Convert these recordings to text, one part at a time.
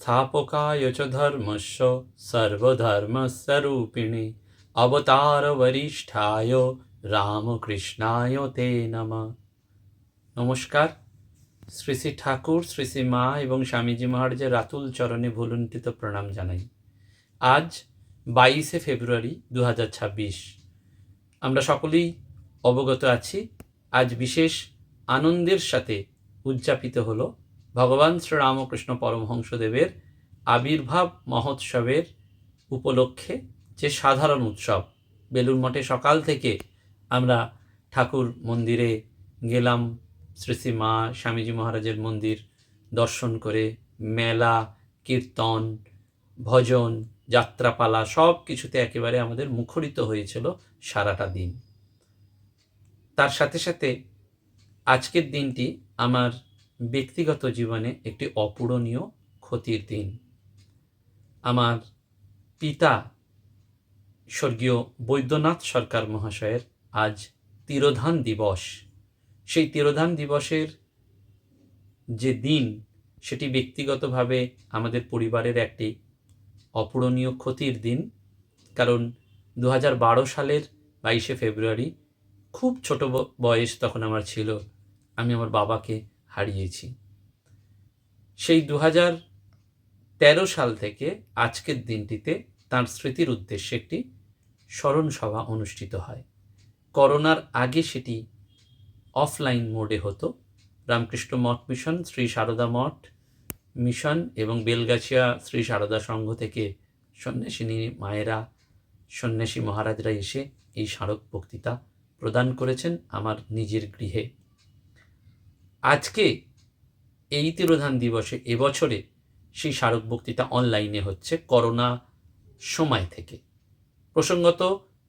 संस्थापकाय च धर्मस्य सर्वधर्मस्वरूपिणे अवतारवरिष्ठाय রামকৃষ্ণায় তে নমঃ। নমস্কার। শ্রী শ্রী ঠাকুর, শ্রী শ্রী মা এবং স্বামীজি মহারাজের রাতুল চরণে ভুলুণ্ঠিত প্রণাম জানাই। আজ 22শে ফেব্রুয়ারি 2026। আমরা সকলেই অবগত আছি, আজ বিশেষ আনন্দের সাথে উদযাপিত হল ভগবান শ্রীরামকৃষ্ণ পরমহংসদেবের আবির্ভাব মহোৎসবের উপলক্ষে যে সাধারণ উৎসব। বেলুড় মঠে সকাল থেকে আমরা ঠাকুর মন্দিরে গেলাম, শ্রী শ্রী মা স্বামীজি মহারাজের মন্দির দর্শন করে মেলা, কীর্তন, ভজন, যাত্রাপালা সব কিছুতে একেবারে আমাদের মুখরিত হয়েছিল সারাটা দিন। তার সাথে সাথে আজকের দিনটি আমার ব্যক্তিগত জীবনে একটি অপূরণীয় ক্ষতির দিন। আমার পিতা স্বর্গীয় বৈদ্যনাথ সরকার মহাশয়ের আজ তিরোধান দিবস। সেই তিরোধান দিবসের যে দিন, সেটি ব্যক্তিগতভাবে আমাদের পরিবারের একটি অপূরণীয় ক্ষতির দিন। কারণ 2012 সালের 22শে ফেব্রুয়ারি, খুব ছোট বয়স তখন আমার ছিল, আমি আমার বাবাকে হারিয়েছি। সেই 2013 সাল থেকে আজকের দিনটিতে তাঁর স্মৃতির উদ্দেশ্যে একটি স্মরণ সভা অনুষ্ঠিত হয়। করোনার আগে সেটি অফলাইন মোডে হতো। রামকৃষ্ণ মঠ মিশন, শ্রী সারদা মঠ মিশন এবং বেলগাছিয়া শ্রী সারদা সংঘ থেকে সন্ন্যাসিনী মায়েরা, সন্ন্যাসী মহারাজরা এসে এই স্মারক বক্তৃতা প্রদান করেছেন আমার নিজের গৃহে। আজকে এই তিরোধান দিবসে এবছরে সেই স্মারক বক্তৃতা অনলাইনে হচ্ছে করোনা সময় থেকে। প্রসঙ্গত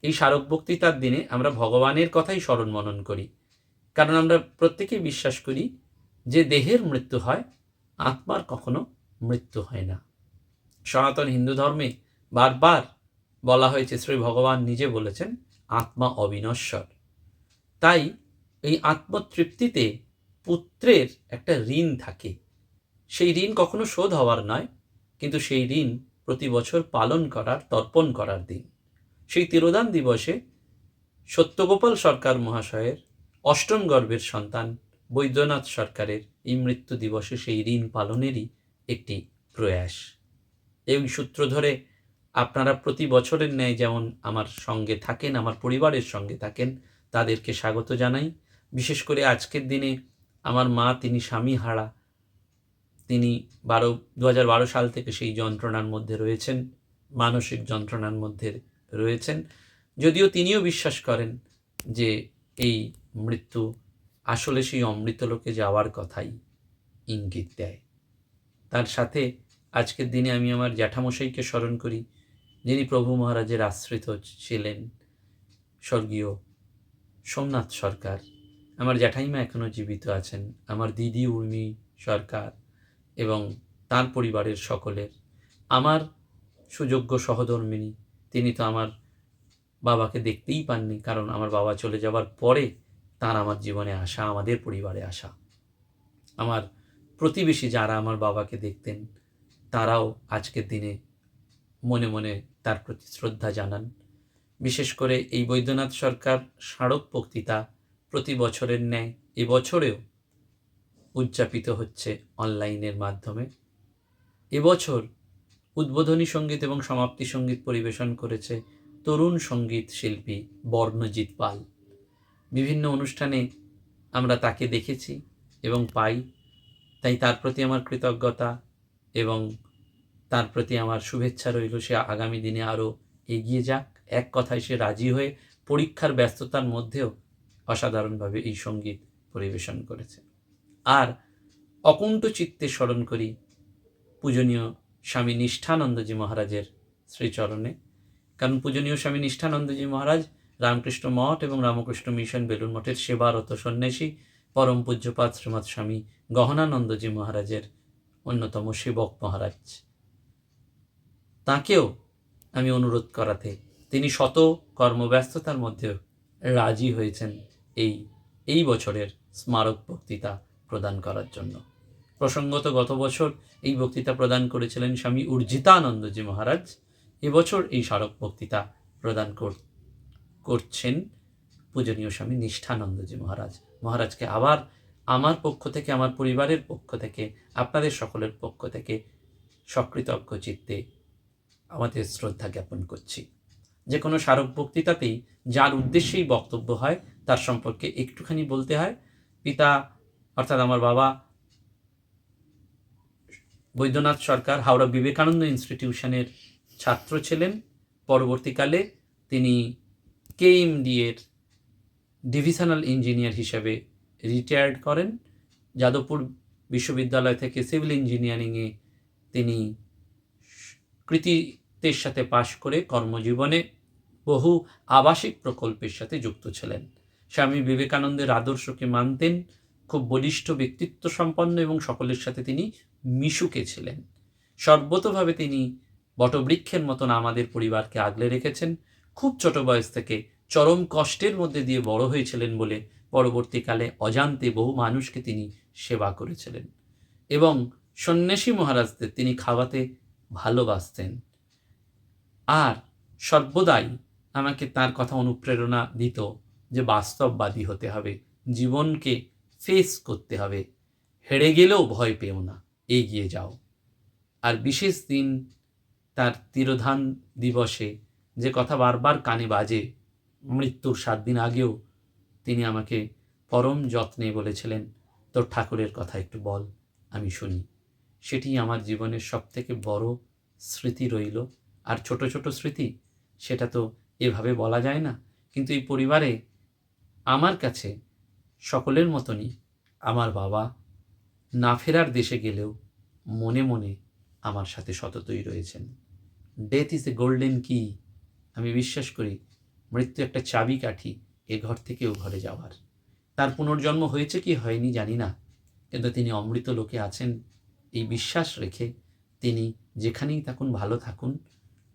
এই স্মারক বক্তৃতার দিনে আমরা ভগবানের কথাই স্মরণ মনন করি, কারণ আমরা প্রত্যেকেই বিশ্বাস করি যে দেহের মৃত্যু হয়, আত্মার কখনো মৃত্যু হয় না। সনাতন হিন্দু ধর্মে বারবার বলা হয়েছে, শ্রী ভগবান নিজে বলেছেন আত্মা অবিনশ্বর। তাই এই আত্মতৃপ্তিতে পুত্রের একটা ঋণ থাকে। সেই ঋণ কখনো শোধ হওয়ার নয়, কিন্তু সেই ঋণ প্রতি বছর পালন করার, তর্পণ করার দিন। সেই তিরোধান দিবসে সত্যগোপাল সরকার মহাশয়ের অষ্টম গর্ভের সন্তান বৈদ্যনাথ সরকারের এই মৃত্যু দিবসে সেই ঋণ পালনেরই একটি প্রয়াস। এই সূত্র ধরে আপনারা প্রতি বছরের ন্যায় যেমন আমার সঙ্গে থাকেন, আমার পরিবারের সঙ্গে থাকেন, তাদেরকে স্বাগত জানাই। বিশেষ করে আজকের দিনে আমার মা, তিনি স্বামী হারা, তিনি 2012 সাল থেকে সেই যন্ত্রণার মধ্যে রয়েছেন, মানসিক যন্ত্রণার মধ্যে রয়েছেন। যদিও তিনিও বিশ্বাস করেন যে এই মৃত্যু আসলে সেই অমৃতলোকে যাওয়ার কথাই ইঙ্গিত দেয়। তার সাথে আজকের দিনে আমি আমার জ্যাঠামশাইকে স্মরণ করি, যিনি প্রভু মহারাজের আশ্রিত ছিলেন, স্বর্গীয় সোমনাথ সরকার। আমার জ্যাঠাইমা এখনও জীবিত আছেন, আমার দিদি উর্মি সরকার এবং তার পরিবারের সকলের। আমার সুযোগ্য সহধর্মিণী, তিনি তো আমার বাবাকে দেখতেই পাননি, কারণ আমার বাবা চলে যাওয়ার পরে তার আমার জীবনে আসা, আমাদের পরিবারে আসা। আমার প্রতিবেশী যারা আমার বাবাকে দেখতেন, তারাও আজকের দিনে মনে মনে তার প্রতি শ্রদ্ধা জানান। বিশেষ করে এই বৈদ্যনাথ সরকার স্মারক বক্তৃতা প্রতি বছরের ন্যায় এবছরেও উদযাপিত হচ্ছে অনলাইনের মাধ্যমে। এবছর উদ্বোধনী সঙ্গীত এবং সমাপ্তি সঙ্গীত পরিবেশন করেছে তরুণ সঙ্গীত শিল্পী বর্ণজিৎ পাল। বিভিন্ন অনুষ্ঠানে আমরা তাকে দেখেছি এবং পাই, তাই তার প্রতি আমার কৃতজ্ঞতা এবং তার প্রতি আমার শুভেচ্ছা রইল। সে আগামী দিনে আরও এগিয়ে যাক। এক কথায় সে রাজি হয়ে পরীক্ষার ব্যস্ততার মধ্যেও অসাধারণভাবে এই সঙ্গীত পরিবেশন করেছে। আর অকুণ্ঠ চিত্তে স্মরণ করি পূজনীয় স্বামী নিষ্ঠানন্দজি মহারাজের শ্রীচরণে। কারণ পূজনীয় স্বামী নিষ্ঠানন্দজি মহারাজ রামকৃষ্ণ মঠ এবং রামকৃষ্ণ মিশন বেলুড় মঠের সেবারত সন্ন্যাসী, পরম পূজ্যপাদ শ্রীমৎ স্বামী গহনানন্দজি মহারাজের অন্যতম সেবক মহারাজ। তাঁকেও আমি অনুরোধ করাতে তিনি শত কর্মব্যস্ততার মধ্যেও রাজি হয়েছেন এই বছরের স্মারক বক্তৃতা প্রদান করার জন্য। প্রসঙ্গত গত বছর এই বক্তৃতা প্রদান করেছিলেন স্বামী উর্জিতানন্দজি মহারাজ। এবছর এই স্মারক বক্তৃতা প্রদান করছেন পূজনীয় স্বামী নিষ্ঠানন্দজি মহারাজ। মহারাজকে আবার আমার পক্ষ থেকে, আমার পরিবারের পক্ষ থেকে, আপনাদের সকলের পক্ষ থেকে সকৃতজ্ঞ চিত্তে আমাদের শ্রদ্ধা জ্ঞাপন করছি। যে কোনো স্মারক বক্তৃতাতেই যার উদ্দেশ্যেই বক্তব্য হয় তার সম্পর্কে একটুখানি বলতে হয়। পিতা অর্থাৎ আমার বাবা বৈদ্যনাথ সরকার হাওড়া বিবেকানন্দ ইনস্টিটিউশনের ছাত্র ছিলেন। পরবর্তীকালে তিনি KMD এর ডিভিশনাল ইঞ্জিনিয়ার হিসেবে রিটায়ার্ড করেন। যাদবপুর বিশ্ববিদ্যালয় থেকে সিভিল ইঞ্জিনিয়ারিংয়ে তিনি কৃতিত্বের সাথে পাশ করে কর্মজীবনে বহু আবাসিক প্রকল্পের সাথে যুক্ত ছিলেন। স্বামী বিবেকানন্দের আদর্শকে মানতেন, খুব বলিষ্ঠ ব্যক্তিত্ব সম্পন্ন এবং সকলের সাথে তিনি মিশুকে ছিলেন। সর্বতোভাবে তিনি বটবৃক্ষের মতন আমাদের পরিবারকে আগলে রেখেছেন। খুব ছোট বয়স থেকে চরম কষ্টের মধ্যে দিয়ে বড় হয়েছিলেন বলে পরবর্তীকালে অজান্তে বহু মানুষকে তিনি সেবা করেছিলেন এবং সন্ন্যাসী মহারাজদের তিনি খাওয়াতে ভালোবাসতেন। আর সর্বদাই আমাকে তার কথা অনুপ্রেরণা দিত যে বাস্তববাদী হতে হবে, জীবনকে ফেস করতে হবে, হেরে গেলেও ভয় পেও না, এগিয়ে যাও। আর বিশেষ দিন তার তিরোধান দিবসে যে কথা বারবার কানে বাজে, মৃত্যুর 7 দিন আগেও তিনি আমাকে পরম যত্নে বলেছিলেন, তোর ঠাকুরের কথা একটু বল, আমি শুনি। সেটি আমার জীবনের সবথেকে বড় স্মৃতি রইল। আর ছোট ছোট স্মৃতি, সেটা তো এভাবে বলা যায় না, কিন্তু এই পরিবারে আমার কাছে সকলের মতনই আমার বাবা না ফেরার দেশে গেলেও মনে মনে আমার সাথে সততই রয়েছেন। ডেথ ইজ এ গোল্ডেন কি। আমি বিশ্বাস করি মৃত্যু একটা চাবিকাঠি এ ঘর থেকে ও ঘরে যাওয়ার। তার পুনর্জন্ম হয়েছে কি হয়নি জানি না, কিন্তু তিনি অমৃত লোকে আছেন এই বিশ্বাস রেখে তিনি যেখানেই থাকুন ভালো থাকুন।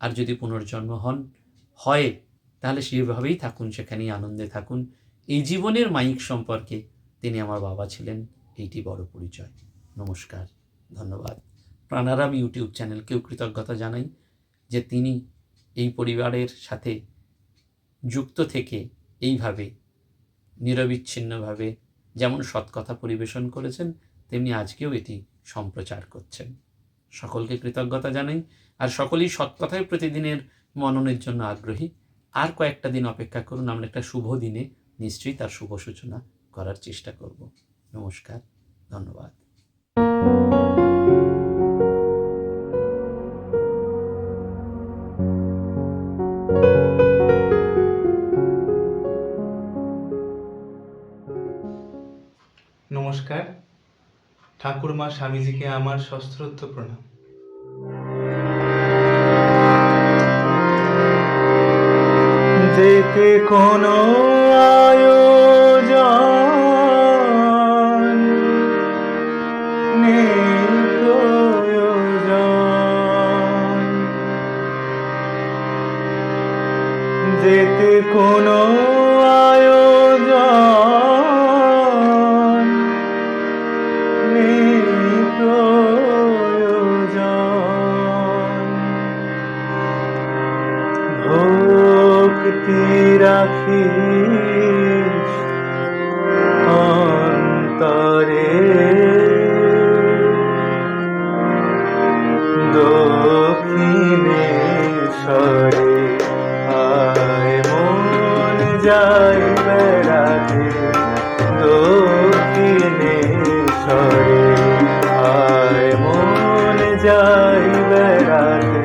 আর যদি পুনর্জন্ম হয় তাহলে সেভাবেই থাকুন, সেখানেই আনন্দে থাকুন। এই জীবনের মাইক সম্পর্কে তিনি আমার বাবা ছিলেন, এইটি বড় পরিচয়। নমস্কার, ধন্যবাদ। প্রাণারাম ইউটিউব চ্যানেলকেও কৃতজ্ঞতা জানাই যে তিনি এই পরিবারের সাথে যুক্ত থেকে এইভাবে নিরবিচ্ছিন্নভাবে যেমন সৎকথা পরিবেশন করেছেন, তেমনি আজকেও এটি সম্প্রচার করছেন। সকলকে কৃতজ্ঞতা জানাই। আর সকলেই সৎকথায় প্রতিদিনের মননের জন্য আগ্রহী। আর কয়েকটা দিন অপেক্ষা করুন, আমরা একটা শুভ দিনে নিশ্চয়ই তার শুভ সূচনা করার চেষ্টা করব। নমস্কার, ধন্যবাদ। নমস্কার। ঠাকুরমা স্বামীজিকে আমার সশ্রদ্ধ প্রণাম। যেতে কোনো আয়োজন নেই প্রয়োজন, যেতে কোনো আয়োজন নেই প্রয়োজন। ভক্তি রাখিস অন্তরে, দক্ষিণেশ্বরে আয় মন যাই বেড়াতে, দক্ষিণেশ্বরে আয় মন যাই বেড়াতে,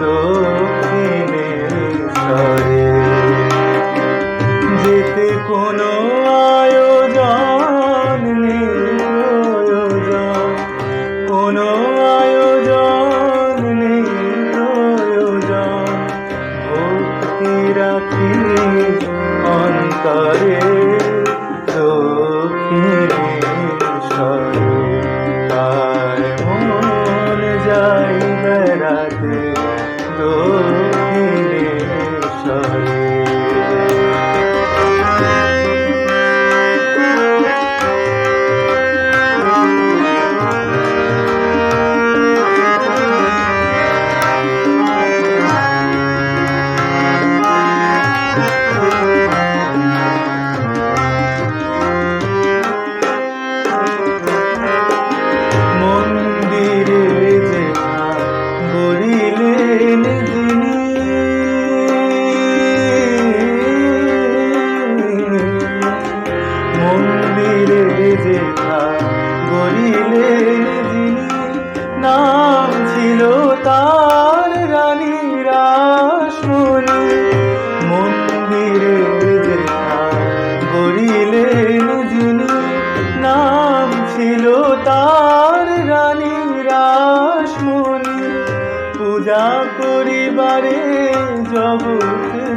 দক্ষিণেশ্বরে। যেতে কোনো আয়োজন নেই প্রয়োজন, কোনো আয়োজন নেই প্রয়োজন। ভক্তি রাখিস অন্তরে, দক্ষিণেশ্বরে আয় মন যাই বেড়াতে, দক্ষিণেশ্বরে।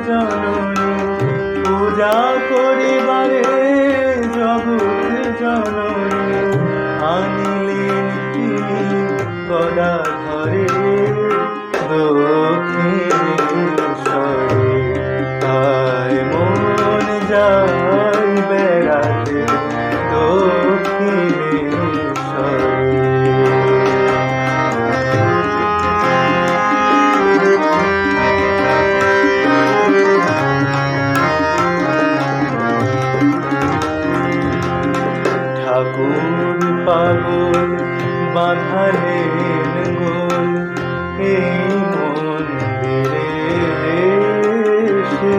জননী পূজা করিবারে জগৎ জননী আনিলেন তিনি গদাধরে দক্ষিণেশ্বরে। আয় মন যাই বেড়াতে দক্ষিণেশ্বরে। ঠাকুর পাগল বাঁধালেন গোল এই মন্দিরে এসে।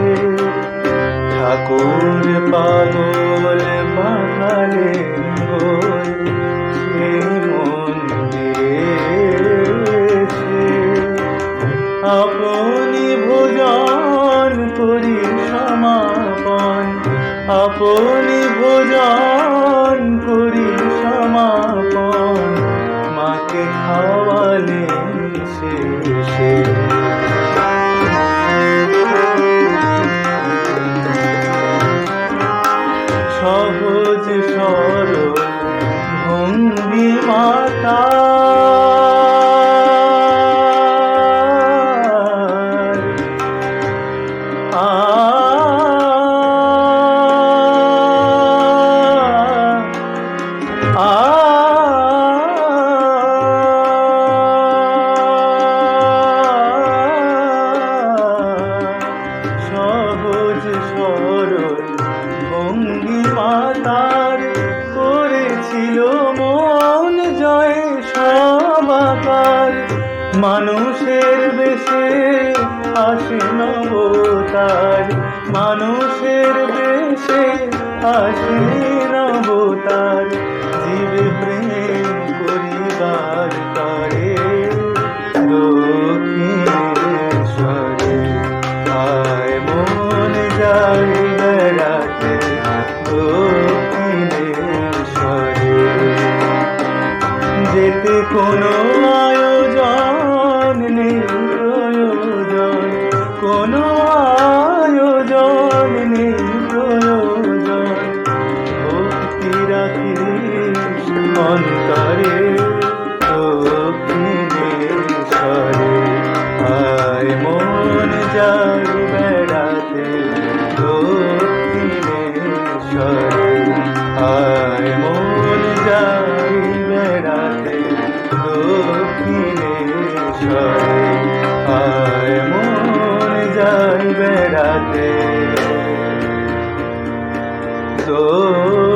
ঠাকুর পাগল বাঁধালেন গোল সেই মন্দিরে এসে। আপনি ভোজন করি সমাপন, আপনি ভোজন করি সমাপন, মাকে খাওয়ালেন শেষে। সহজ সরল ভঙ্গি মাতা সহজ সরল ভঙ্গি মাতার করেছিল মন জয় সবাকার। মানুষের বেশে আসেন অবতার, মানুষের বেশে আসেন অবতার, জীব প্রেম করিবার তারে দক্ষিণেশ্বরে। আয় মন যাই বেড়াতে দক্ষিণেশ্বরে। যেতে কোনো আয়োজন নেই প্রয়োজন, কোনো আয়োজন নেই প্রয়োজন, ভক্তি রাখি অন্তরে দক্ষিণেশ্বরে। আয় মন যাই বেড়াতে দক্ষিণেশ্বরে। আয় মন যাই বেড়াতে দক্ষিণেশ্বরে। আয় মন যাই বেড়াতে দক্ষিণেশ্বরে।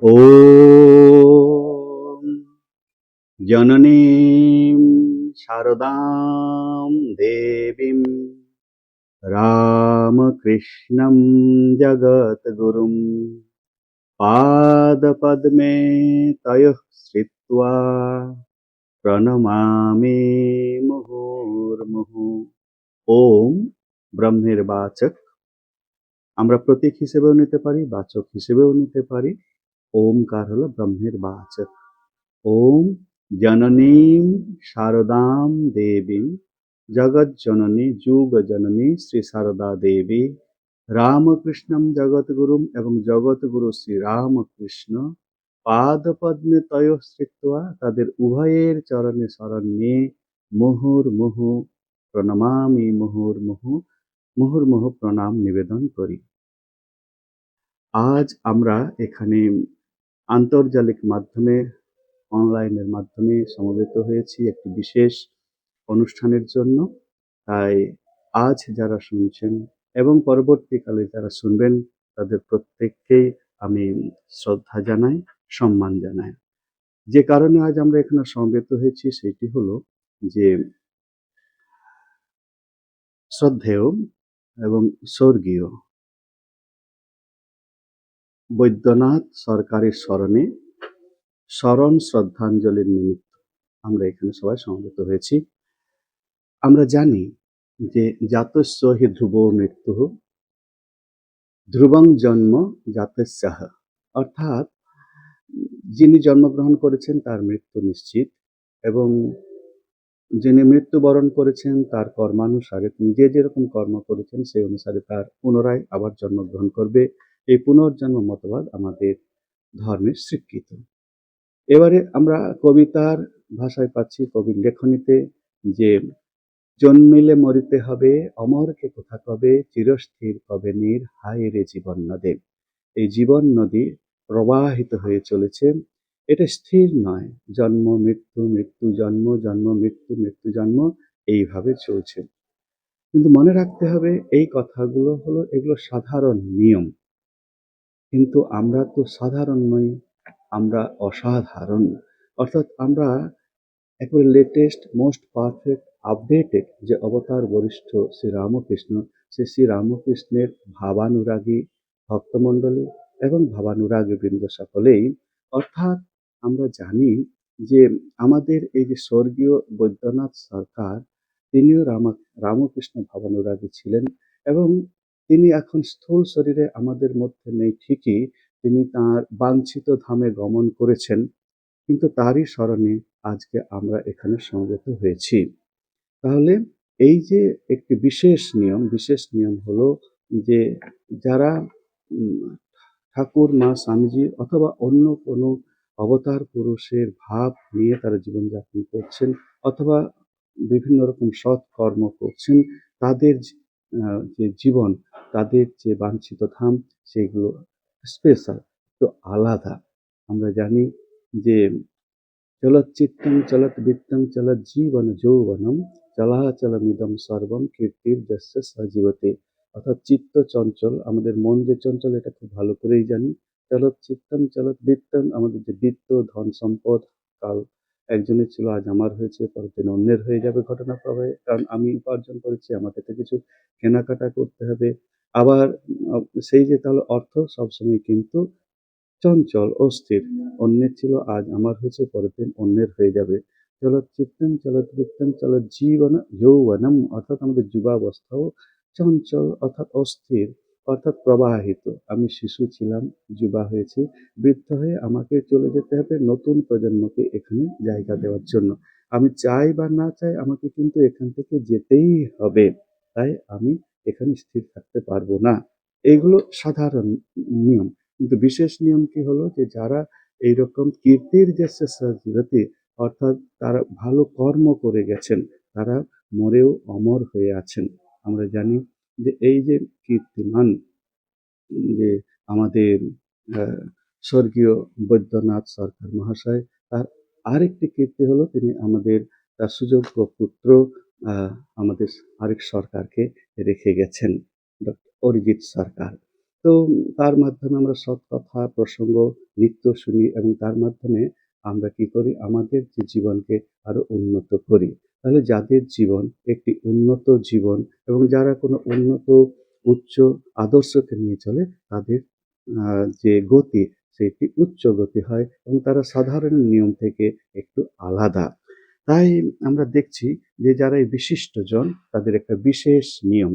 ॐ जननीं शारदां देवीं रामकृष्णं जगद्गुरुं पादपद्मे तयोः श्रित्वा प्रणमामि मुहुर्मुहुः। ওম ব্রহ্মের বাচক। আমরা প্রতীক হিসেবেও নিতে পারি, বাচক হিসেবেও নিতে পারি। ওমকার হলো ব্রহ্মের বাচক। ওম জননীম শারদাম দেবীম জগজ্জননী যুগজননী শ্রী শারদা দেবী রামকৃষ্ণম জগৎগুরুম এবং জগৎগুরু শ্রী রামকৃষ্ণ পাদপদ্মে তয়োঃ স্থিত্বা তাদের উভয়ের চরণে শরণ নিয়ে মুহুর্মুহু প্রণমামি মুহুর্মুহু মুহুর্মুহু প্রণাম নিবেদন করি। আজ আমরা এখানে আন্তর্জালিক মাধ্যমে অনলাইনের মাধ্যমে সমবেত হয়েছি একটি বিশেষ অনুষ্ঠানের জন্য। তাই আজ যারা শুনছেন এবং পরবর্তীকালে যারা শুনবেন তাদের প্রত্যেককেই আমি শ্রদ্ধা জানাই, সম্মান জানাই। যে কারণে আজ আমরা এখানে সমবেত হয়েছি সেটি হলো যে শ্রদ্ধেয় এবং স্বর্গীয় বৈদ্যনাথ সরকারের স্মরণে স্মরণ শ্রদ্ধাঞ্জলির নিমিত্ত আমরা এখানে সবাই সমবেত হয়েছি। আমরা জানি যে জাতস্য হি ধ্রুব মৃত্যুঃ ধ্রুবং জন্ম জাতস্যাহ, অর্থাৎ যিনি জন্মগ্রহণ করেছেন তার মৃত্যু নিশ্চিত, এবং যিনি মৃত্যুবরণ করেছেন তার কর্মানুসারে তিনি যে যেরকম কর্ম করেছেন সেই অনুসারে তার পুনরায় আবার জন্মগ্রহণ করবে। এই পুনর্জন্ম মতবাদ আমাদের ধর্মের স্বীকৃত। এবারে আমরা কবিতার ভাষায় পাচ্ছি, কবির লেখনীতে, যে জন্মিলে মরিতে হবে, অমরকে কোথা কবে, চিরস্থির কবে নীর, হায় রে জীবন নদে। এই জীবন নদী প্রবাহিত হয়ে চলেছে, এটা স্থির নয়। জন্ম মৃত্যু, মৃত্যু জন্ম, জন্ম মৃত্যু, মৃত্যু জন্ম, এইভাবে চলছে। কিন্তু মনে রাখতে হবে এই কথাগুলো হলো এগুলো সাধারণ নিয়ম, কিন্তু আমরা তো সাধারণ নই, আমরা অসাধারণ। অর্থাৎ আমরা একেবারে লেটেস্ট, মোস্ট পারফেক্ট, আপডেটেড যে অবতার বরিষ্ঠ শ্রী রামকৃষ্ণ, সে শ্রী রামকৃষ্ণের ভাবানুরাগী ভক্তমণ্ডলী এবং ভাবানুরাগী বৃন্দ সকলেই। অর্থাৎ আমরা জানি যে আমাদের এই যে স্বর্গীয় বৈদ্যনাথ সরকার, তিনিও রামকৃষ্ণ ভাবানুরাগী ছিলেন, এবং তিনি এখন স্থূল শরীরে আমাদের মধ্যে নেই ঠিকই, তিনি তাঁর বাঞ্ছিত ধামে গমন করেছেন, কিন্তু তারই স্মরণে আজকে আমরা এখানে সমবেত হয়েছি। তাহলে এই যে একটি বিশেষ নিয়ম হলো যে যারা উম, ঠাকুর মা স্বামীজি অথবা অন্য কোনো অবতার পুরুষের ভাব নিয়ে তারা জীবনযাপন করছেন, অথবা বিভিন্ন রকম সৎ কর্ম করছেন, তাদের যে জীবন, তাদের যে বাঞ্ছিত ধাম, সেগুলো স্পেশাল, তো আলাদা। আমরা জানি যে চলচ্চিত্রং চলৎবৃত্তং চলজ্জীবন যৌবনম চলাচলমিদং সর্বম কীর্তির যস্য সজীবতে। অর্থাৎ চিত্ত চঞ্চল, আমাদের মন যে চঞ্চল এটা খুব ভালো করেই জানি। চলচ্চিত্তং চলৎবৃত্তং, আমাদের যে বৃত্ত, ধন সম্পদ, কাল একজনের ছিল আজ আমার হয়েছে, পরের দিন অন্যের হয়ে যাবে ঘটনা প্রবাহে, কারণ আমি উপার্জন করেছি, আমাকে তো কিছু কেনাকাটা করতে হবে। আবার সেই যে তাহলে অর্থ সবসময় কিন্তু চঞ্চল, অস্থির। অন্যের ছিল আজ আমার হয়েছে, পরের দিন অন্যের হয়ে যাবে। চলচ্চিত্রং চলৎবৃত্তং চলজ্জীবন যৌবনম, অর্থাৎ আমাদের যুবাবস্থাও চঞ্চল, অর্থাৎ অস্থির, অর্থাৎ প্রবাহিত। আমি শিশু ছিলাম, যুবা হয়েছি, বৃদ্ধ হয়ে আমাকে চলে যেতে হবে নতুন প্রজন্মকে এখানে জায়গা দেওয়ার জন্য। আমি চাই বা না চাই আমাকে কিন্তু এখান থেকে যেতেই হবে, তাই আমি এখানে স্থির থাকতে পারবো না। এইগুলো সাধারণ নিয়ম। কিন্তু বিশেষ নিয়ম কি হলো, যে যারা এইরকম কীর্তির যে জীবতে, অর্থাৎ তারা ভালো কর্ম করে গেছেন, তারা মরেও অমর হয়ে আছেন। আমরা জানি যে এই যে কীর্তিমান, যে আমাদের আহ, স্বর্গীয় বৈদ্যনাথ সরকার মহাশয়, তার আরেকটি কীর্তি হলো তিনি আমাদের তার সুযোগ্য পুত্র আমাদের আরেক সরকারকে রেখে গেছেন, ডক্টর অরিজিৎ সরকার। তো তার মাধ্যমে আমরা সৎ কথা প্রসঙ্গ নিত্য শুনি, এবং তার মাধ্যমে আমরা কি করি, আমাদের যে জীবনকে আরো উন্নত করি। তাহলে যাদের জীবন একটি উন্নত জীবন, এবং যারা কোনো উন্নত উচ্চ আদর্শকে নিয়ে চলে, তাদের যে গতি সেটি উচ্চ গতি হয়, এবং তারা সাধারণ নিয়ম থেকে একটু আলাদা। তাই আমরা দেখছি যে যারা এই বিশিষ্টজন, তাদের একটা বিশেষ নিয়ম।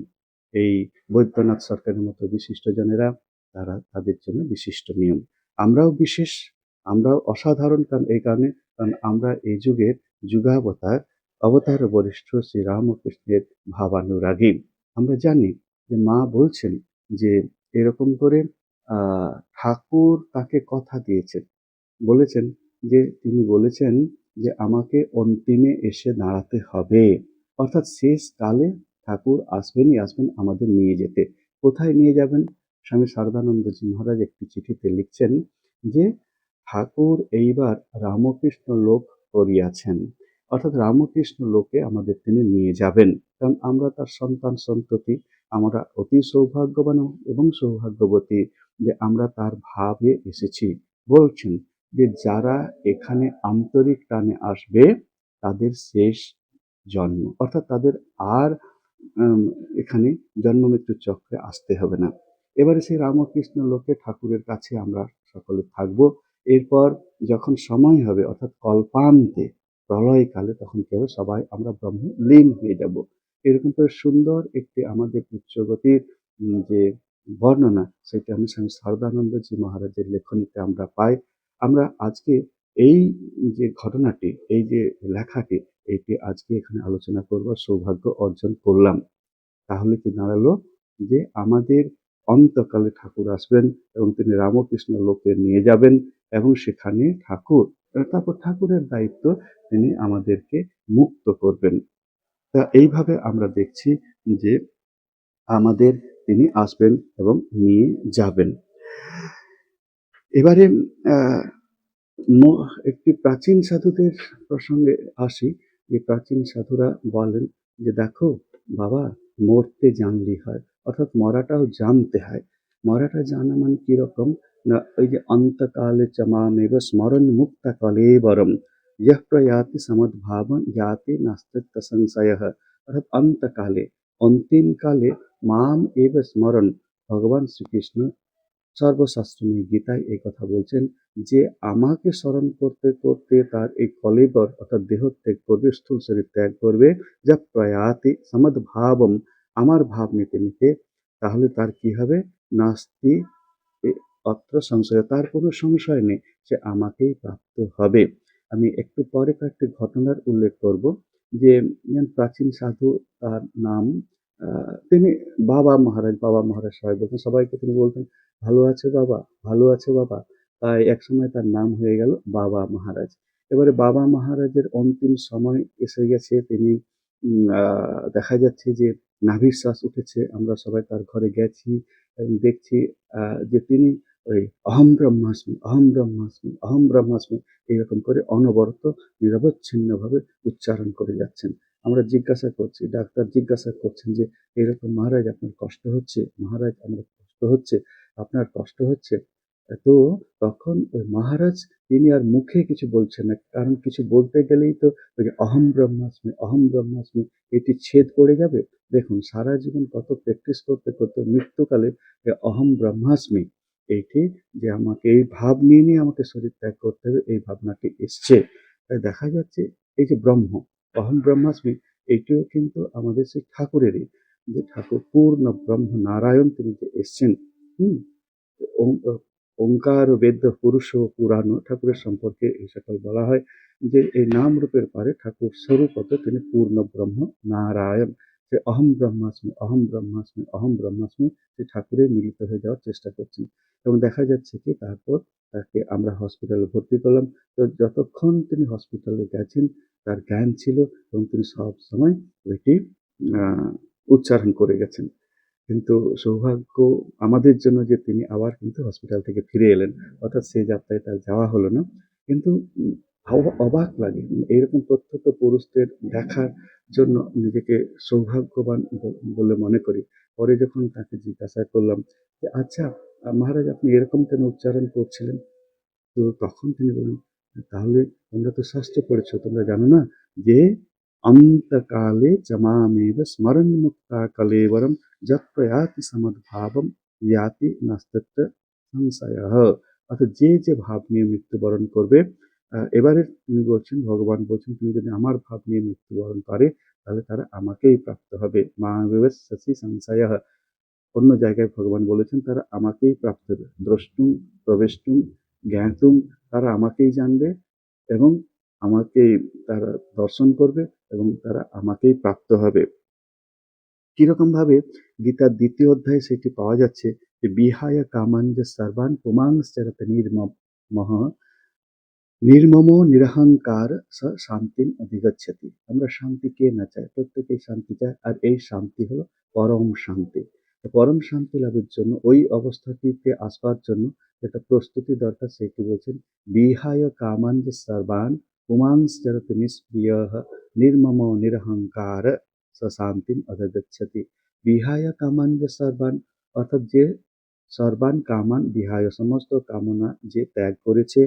এই বৈদ্যনাথ সরকারের মতো বিশিষ্টজনেরা, তারা তাদের জন্য বিশিষ্ট নিয়ম। আমরাও বিশেষ, আমরাও অসাধারণ, কারণ এই কারণে, কারণ আমরা এই যুগের যুগাবতার, অবতার বরিষ্ঠ শ্রী রামকৃষ্ণের ভাবানুরাগী। আমরা জানি যে মা বলছেন যে এরকম করে আহ ঠাকুর তাকে কথা দিয়েছেন, বলেছেন যে তিনি বলেছেন যে আমাকে অন্তিমে এসে দাঁড়াতে হবে, অর্থাৎ শেষ কালে ঠাকুর আসবেনই আসবেন আমাদের নিয়ে যেতে। কোথায় নিয়ে যাবেন? স্বামী শারদানন্দজি মহারাজ একটি চিঠিতে লিখছেন যে ঠাকুর এইবার রামকৃষ্ণ লোক করিয়াছেন, অর্থাৎ রামকৃষ্ণ লোকে আমাদের তিনি নিয়ে যাবেন, কারণ আমরা তার সন্তান সন্ততি। আমরা অতি সৌভাগ্যবান এবং সৌভাগ্যবতী যে আমরা তার ভাবে এসেছি। বলছেন যে যারা এখানে আন্তরিক টানে আসবে, তাদের শেষ জন্ম, অর্থাৎ তাদের আর উম, এখানে জন্ম মৃত্যুর চক্রে আসতে হবে না। এবারে সেই রামকৃষ্ণ লোকে ঠাকুরের কাছে আমরা সকলে থাকব। এরপর যখন সময় হবে, অর্থাৎ কল্পান্তে, প্রলয়কালে তখন কি হবে, সবাই আমরা ব্রহ্মে লীন হয়ে যাব। এরকম করে সুন্দর একটি আমাদের উচ্চগতির যে বর্ণনা, সেটা আমি স্বামী শারদানন্দজি মহারাজের লেখনীতে আমরা পাই। আমরা আজকে এই যে ঘটনাটি, এই যে লেখাটি, এটি আজকে এখানে আলোচনা করবার সৌভাগ্য অর্জন করলাম। তাহলে কি দাঁড়ালো যে আমাদের অন্তকালে ঠাকুর আসবেন এবং তিনি রামকৃষ্ণ লোকে নিয়ে যাবেন এবং সেখানে তারপর ঠাকুরের দায়িত্ব, তিনি আমাদেরকে মুক্ত করবেন। তা এইভাবে আমরা দেখছি যে আমাদের তিনি আসবেন এবং নিয়ে যাবেন। এবারে আহ একটি প্রাচীন সাধুদের প্রসঙ্গে আসি। যে প্রাচীন সাধুরা বলেন যে দেখো বাবা, মরতে জানলি হয়, অর্থাৎ মরাটাও জানতে হয়। মরাটা জানা মানে কিরকম না, ওই যে অন্তকালে চমামেব স্মরণ মুক্তা কলেবরম ইহ প্রয়াতি সমদ্ভাবন ইয়াতি নাস্তিত্ব সংশয়। অর্থাৎ অন্তকালে, অন্তিমকালে মাম এব স্মরণ, ভগবান শ্রীকৃষ্ণ সর্বশাস্ত্রময় গীতায় এই কথা বলছেন যে আমাকে স্মরণ করতে করতে তার এই কলেবর অর্থাৎ দেহ ত্যাগ করবে, স্থূল শরীর ত্যাগ করবে, যা প্রয়াতি সমদ্ভাবম, আমার ভাব নিতে নিতে, তাহলে তার কি হবে, নাস্তি অত্র সংশয়, তার কোনো সংশয় নেই, সে আমাকেই প্রাপ্ত হবে। আমি একটু পরে কয়েকটি ঘটনার উল্লেখ করব। যে প্রাচীন সাধু, তার নাম তিনি বাবা মহারাজ সবাই বলতেন, সবাইকে তিনি বলতেন ভালো আছে বাবা, ভালো আছে বাবা। তাই একসময় তার নাম হয়ে গেল বাবা মহারাজ। এবারে বাবা মহারাজের অন্তিম সময় এসে গেছে। তিনি দেখা যাচ্ছে যে নাভির শ্বাস উঠেছে। আমরা সবাই তার ঘরে গেছি এবং দেখছি যে তিনি ওই অহম ব্রহ্মাস্মি, অহম ব্রহ্মাস্মি, অহম ব্রহ্মাস্মি এইরকম করে অনবরত নিরবচ্ছিন্নভাবে উচ্চারণ করে যাচ্ছেন। আমরা জিজ্ঞাসা করছি, ডাক্তার জিজ্ঞাসা করছেন যে এরকম মহারাজ আপনার কষ্ট হচ্ছে, মহারাজ আমার কষ্ট হচ্ছে, আপনার কষ্ট হচ্ছে। তো তখন ওই মহারাজ তিনি আর মুখে কিছু বলছেন না, কারণ কিছু বলতে গেলেই তো ওই যে অহম ব্রহ্মাস্মি, অহম ব্রহ্মাস্মি এটি ছেদ পড়ে যাবে। দেখুন সারা জীবন কত প্র্যাকটিস করতে করতে মৃত্যুকালে অহম ব্রহ্মাস্মি, এইটি যে আমাকে এই ভাব নিয়ে নিয়ে আমাকে শরীর ত্যাগ করতে হবে, এই ভাবনাটি এসছে। তাই দেখা যাচ্ছে এই যে ব্রহ্ম, অহম ব্রহ্মাস্মি, এইটিও কিন্তু আমাদের সেই ঠাকুরেরই, যে ঠাকুর পূর্ণ ব্রহ্ম নারায়ণ তিনি যে এসছেন। হুম ওঙ্কার বেদ্য পুরুষ পুরাণ ঠাকুরের সম্পর্কে এই সকল বলা হয় যে এই নাম রূপের পারে ঠাকুর স্বরূপত তিনি পূর্ণ ব্রহ্ম নারায়ণ। যে অহম ব্রহ্মাস্মি, অহম ব্রহ্মাস্মি, অহম ব্রহ্মাস্মি, যে ঠাকুরে মিলিত হয়ে যাওয়ার চেষ্টা করছেন। এবং দেখা যাচ্ছে কি তারপর তাকে আমরা হসপিটালে ভর্তি করলাম। তো যতক্ষণ তিনি হসপিটালে গেছেন তার জ্ঞান ছিল এবং তিনি সব সময় ওইটি উচ্চারণ করে গেছেন। কিন্তু সৌভাগ্য আমাদের জন্য যে তিনি আবার কিন্তু হসপিটাল থেকে ফিরে এলেন, অর্থাৎ সেই যাত্রায় তার যাওয়া হলো না। কিন্তু অবাক লাগে এইরকম প্রত্যক্ষ পুরুষদের দেখার জন্য নিজেকে সৌভাগ্যবান বলে মনে করি। পরে যখন তাকে জিজ্ঞাসা করলাম যে আচ্ছা মহারাজ আপনি এরকম কেন উচ্চারণ করছিলেন, তো তখন তিনি বলেন তাহলে তোমরা তো শাস্ত্র পড়েছো, তোমরা জানো না যে অন্তকালে চমামেব স্মরণ মুক্তা কলেবরম যৎ প্রয়াতি সমদ্ভাবম ইয়াতি নাস্তিত্ব সংশয়ঃ। অর্থাৎ যে যে ভাব নিয়ে মৃত্যুবরণ করবে, এবারে তিনি বলছেন, ভগবান বলছেন তুমি যদি আমার ভাব নিয়ে মৃত্যুবরণ করে তাহলে তারা আমাকেই প্রাপ্ত হবে। মা শশী সংশয়ঃ, অন্য জায়গায় ভগবান বলেছেন তারা আমাকেই প্রাপ্ত হবে। দ্রষ্টুম প্রবেষ্টুম জ্ঞাতুম, তারা আমাকেই জানবে এবং আমাকেই তারা দর্শন করবে এবং তারা আমাকেই প্রাপ্ত হবে। কিরকম ভাবে গীতার ২য় অধ্যায়ে সেটি পাওয়া যাচ্ছে যে বিহায় কামাঞ্জ সর্বান পুমাংশ্চরত নির্মমঃ নির্মম নিরহংকার স শান্তিম অধিগচ্ছতি। আমরা শান্তি কে না চাই, প্রত্যেকেই শান্তি চায়, আর এই শান্তি হলো পরম শান্তি। পরম শান্তি লাভের জন্য ওই অবস্থাটিতে আসবার জন্য যেটা প্রস্তুতি দরকার সেটি বলছেন বিহায় কামাঞ্জ সর্বান পুমাংশ্চরত নিষ্প্রিয় নির্মম নিরহংকার স শান্তিম অধিগচ্ছতি। বিহায় কামাঞ্জ সর্বান, অর্থাৎ যে সর্বান কামান বিহায়, সমস্ত কামনা যে ত্যাগ করেছে,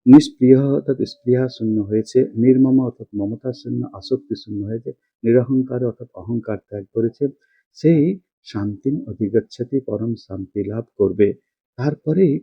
নিষ্প্রিয় অর্থাৎ স্পৃহা শূন্য হয়েছে, নির্মম অর্থাৎ মমতা শূন্য আসক্তি শূন্য হয়েছে, নিরহংকার অর্থাৎ অহংকার ত্যাগ করেছে, সেই শান্তিম অধিগচ্ছতি, পরম শান্তি লাভ করবে। তারপরেই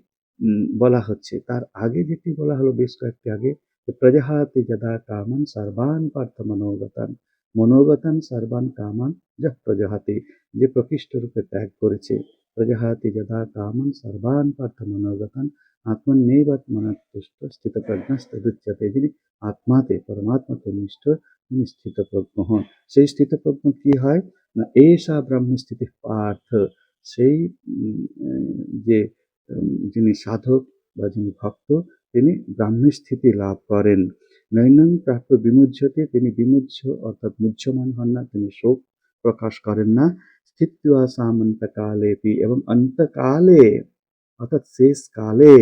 বলা হচ্ছে, তার আগে যেটি বলা হলো বেশ কয়েকটি আগে, প্রজহাতি যদা কামান সর্বান পার্থ মনোগতান, মনোগতান সর্বান কামান যহ প্রজহাতি, যে প্রকৃষ্ট রূপে ত্যাগ করেছে। প্রজহাতি যদা কামান সর্বান পার্থ মনোগতান আত্মন্যেবাত্মনাতুষ্ট স্থিতপ্রজ্ঞস্তদুচ্যতে, যিনি আত্মাতে পরমাত্মাতে নিষ্ঠ, তিনি স্থিতপ্রজ্ঞ হন। সেই স্থিতপ্রজ্ঞ কি হয় না, এষা ব্রহ্মস্থিতি পার্থ, সেই যে যিনি সাধক বা যিনি ভক্ত, তিনি ব্রাহ্মী স্থিতি লাভ করেন। নৈনং প্রাপ্য বিমুহ্যতে, তিনি বিমুহ্য অর্থাৎ মুহ্যমান হন না, তিনি শোক প্রকাশ করেন না। স্থিত্বা সামন্তকালেপি, এবং অন্তকালে অর্থাৎ শেষ কালে,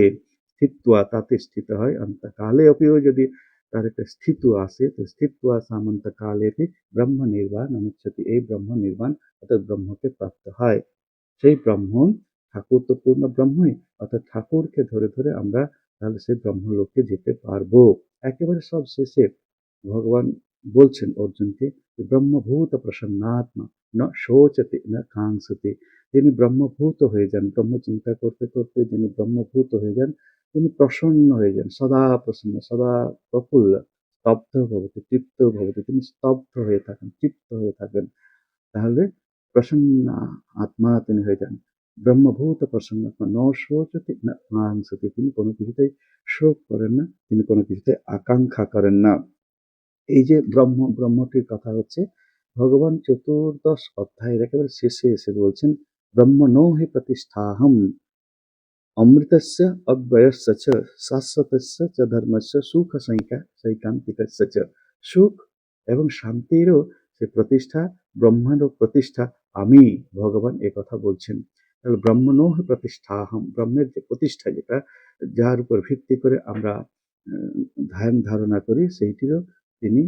স্থিত্বা তাতে স্থিত হয়, অন্তকালে অপিও যদি তার একটা স্থিত আসে, তো স্থিত্বা সামন্তকালেপি ব্রহ্ম নির্বাণ অনুচ্ছতি, এই ব্রহ্ম নির্বাণ অর্থাৎ ব্রহ্মকে প্রাপ্ত হয়। সেই ব্রহ্ম, ঠাকুর তো পূর্ণ ব্রহ্মই, অর্থাৎ ঠাকুরকে ধরে ধরে আমরা তাহলে সেই ব্রহ্মলোকে যেতে পারবো। একেবারে সব শেষে ভগবান বলছেন অর্জুনকে, ব্রহ্মভূত প্রসন্নাত্মা ন শোচতে ন কাঙ্ক্ষতে, যিনি ব্রহ্মভূত হয়ে যান, ব্রহ্ম চিন্তা করতে করতে যিনি ব্রহ্মভূত হয়ে যান, তিনি প্রসন্ন হয়ে যান, সদা প্রসন্ন, সদা প্রফুল্ল, স্তব্ধ ভবতি তৃপ্ত ভবতি, তিনি স্তব্ধ হয়ে থাকেন, তৃপ্ত হয়ে থাকেন। তাহলে প্রসন্ন আত্মা তিনি হয়ে যান। ব্রহ্মভূত প্রসন্নাত্মা ন শোচতে না কাঙ্ক্ষতে, তিনি কোনো কিছুতেই শোক করেন না, তিনি কোনো কিছুতে আকাঙ্ক্ষা করেন না। এই যে ব্রহ্মটির কথা হচ্ছে, ভগবান চতুর্দশ অধ্যায়ের একেবারে শেষে এসে বলছেন, ব্রহ্মণো হি প্রতিষ্ঠাহম অমৃতস্য অব্যয়স্য চ শাশ্বতস্য চ ধর্মস্য সুখ সৈকান্তিকস্য চ, সুখ এবং শান্তিরও সে প্রতিষ্ঠা, ব্রহ্মারও প্রতিষ্ঠা আমি, ভগবান এ কথা বলছেন। তাহলে ব্রহ্মণো হি প্রতিষ্ঠাহম, ব্রহ্মের যে প্রতিষ্ঠা, যেটা যার উপর ভিত্তি করে আমরা ধ্যান ধারণা করি, সেইটিরও তিনি